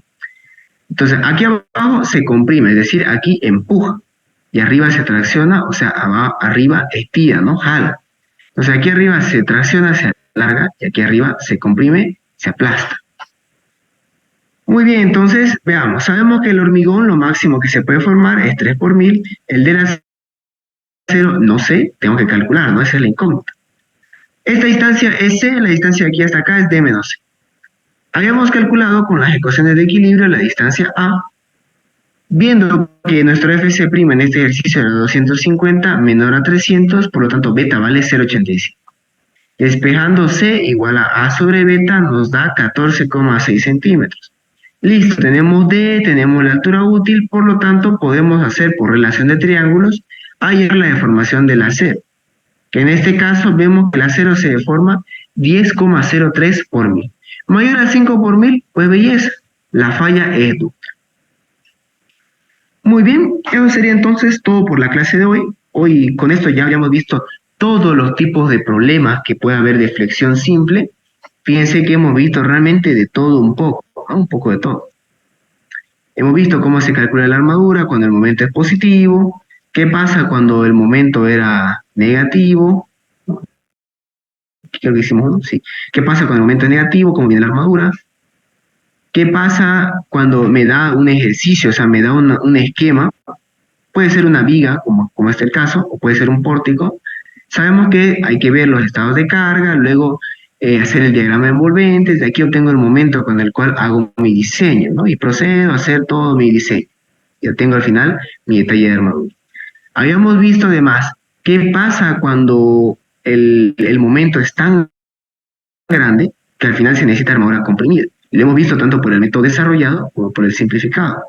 Entonces, aquí abajo se comprime, es decir, aquí empuja, y arriba se tracciona, o sea, arriba estira, ¿no? Jala. Entonces, aquí arriba se tracciona, se alarga, y aquí arriba se comprime, se aplasta. Muy bien, entonces, veamos, sabemos que el hormigón lo máximo que se puede formar es 3 por 1000, el del acero, no sé, tengo que calcular, ¿no? Esa es la incógnita. Esta distancia es C, la distancia de aquí hasta acá es D menos C. Habíamos calculado con las ecuaciones de equilibrio la distancia A, viendo que nuestro FC' en este ejercicio era 250 menor a 300, por lo tanto beta vale 0,85. Despejando C igual a sobre beta nos da 14,6 centímetros. Listo, tenemos D, tenemos la altura útil, por lo tanto podemos hacer por relación de triángulos hallar la deformación del acero, que en este caso vemos que el acero se deforma 10,03 por 1000. Mayor a 5 por 1000, pues belleza, la falla es ducta. Muy bien, eso sería entonces todo por la clase de hoy. Hoy con esto ya habíamos visto todos los tipos de problemas que puede haber de flexión simple. Fíjense que hemos visto realmente de todo un poco, ¿no? Un poco de todo. Hemos visto cómo se calcula la armadura cuando el momento es positivo, qué pasa cuando el momento era negativo, creo que hicimos uno, sí. ¿Qué pasa cuando el momento es negativo? ¿Cómo viene la armadura? ¿Qué pasa cuando me da un ejercicio, o sea, me da un esquema? Puede ser una viga, como este el caso, o puede ser un pórtico. Sabemos que hay que ver los estados de carga, luego hacer el diagrama de envolventes, de aquí obtengo el momento con el cual hago mi diseño, ¿no? Y procedo a hacer todo mi diseño. Y obtengo al final mi detalle de armadura. Habíamos visto además qué pasa cuando el momento es tan grande que al final se necesita armadura comprimida. Lo hemos visto tanto por el método desarrollado como por el simplificado.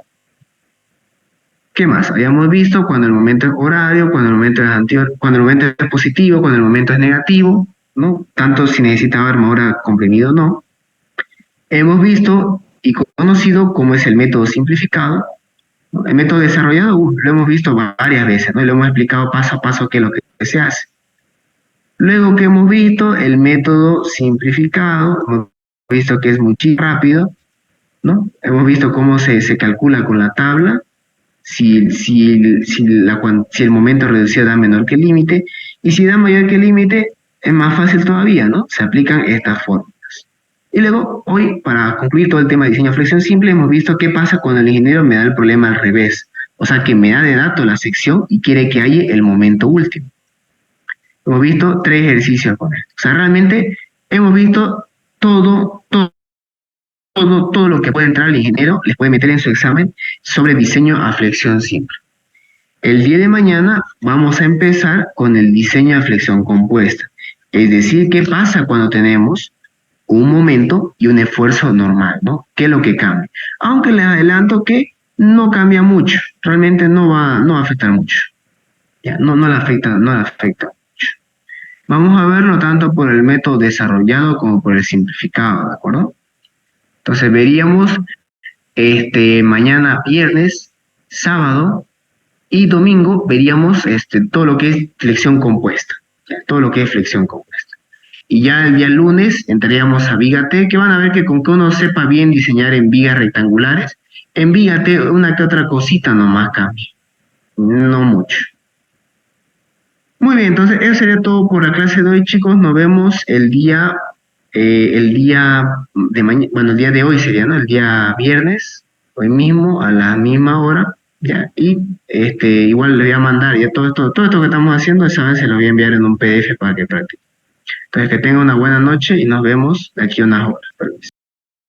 ¿Qué más? Habíamos visto cuando el momento es horario, cuando el momento es cuando el momento es positivo, cuando el momento es negativo, ¿no? Tanto si necesitaba armadura comprimida o no. Hemos visto y conocido cómo es el método simplificado, ¿no? El método desarrollado lo hemos visto varias veces, ¿no? Y lo hemos explicado paso a paso qué es lo que se hace. Luego que hemos visto el método simplificado, hemos visto que es muy rápido, ¿no? Hemos visto cómo se calcula con la tabla, si el momento reducido da menor que el límite, y si da mayor que el límite, es más fácil todavía, ¿no? Se aplican estas fórmulas. Y luego, hoy, para concluir todo el tema de diseño de flexión simple, hemos visto qué pasa cuando el ingeniero me da el problema al revés. O sea, que me da de dato la sección y quiere que haya el momento último. Hemos visto 3 ejercicios con esto. O sea, realmente hemos visto todo lo que puede entrar el ingeniero, les puede meter en su examen sobre diseño a flexión simple. El día de mañana vamos a empezar con el diseño a flexión compuesta. Es decir, ¿qué pasa cuando tenemos un momento y un esfuerzo normal, ¿no? ¿Qué es lo que cambia? Aunque les adelanto que no cambia mucho, realmente no va a afectar mucho, ya, no le afecta mucho. Vamos a verlo tanto por el método desarrollado como por el simplificado, ¿de acuerdo? Entonces veríamos mañana viernes, sábado y domingo veríamos todo lo que es flexión compuesta, ya, todo lo que es flexión compuesta. Y ya el día lunes entraríamos a Viga T, que van a ver que con que uno sepa bien diseñar en vigas rectangulares, en Viga T una que otra cosita nomás cambia, no mucho. Muy bien, entonces eso sería todo por la clase de hoy, chicos. Nos vemos el día de mañana, bueno, el día de hoy sería, ¿no? El día viernes, hoy mismo, a la misma hora, ya. Y igual le voy a mandar ya todo esto que estamos haciendo, esa vez se lo voy a enviar en un PDF para que practique. Entonces, que tenga una buena noche y nos vemos de aquí a unas horas. Permiso.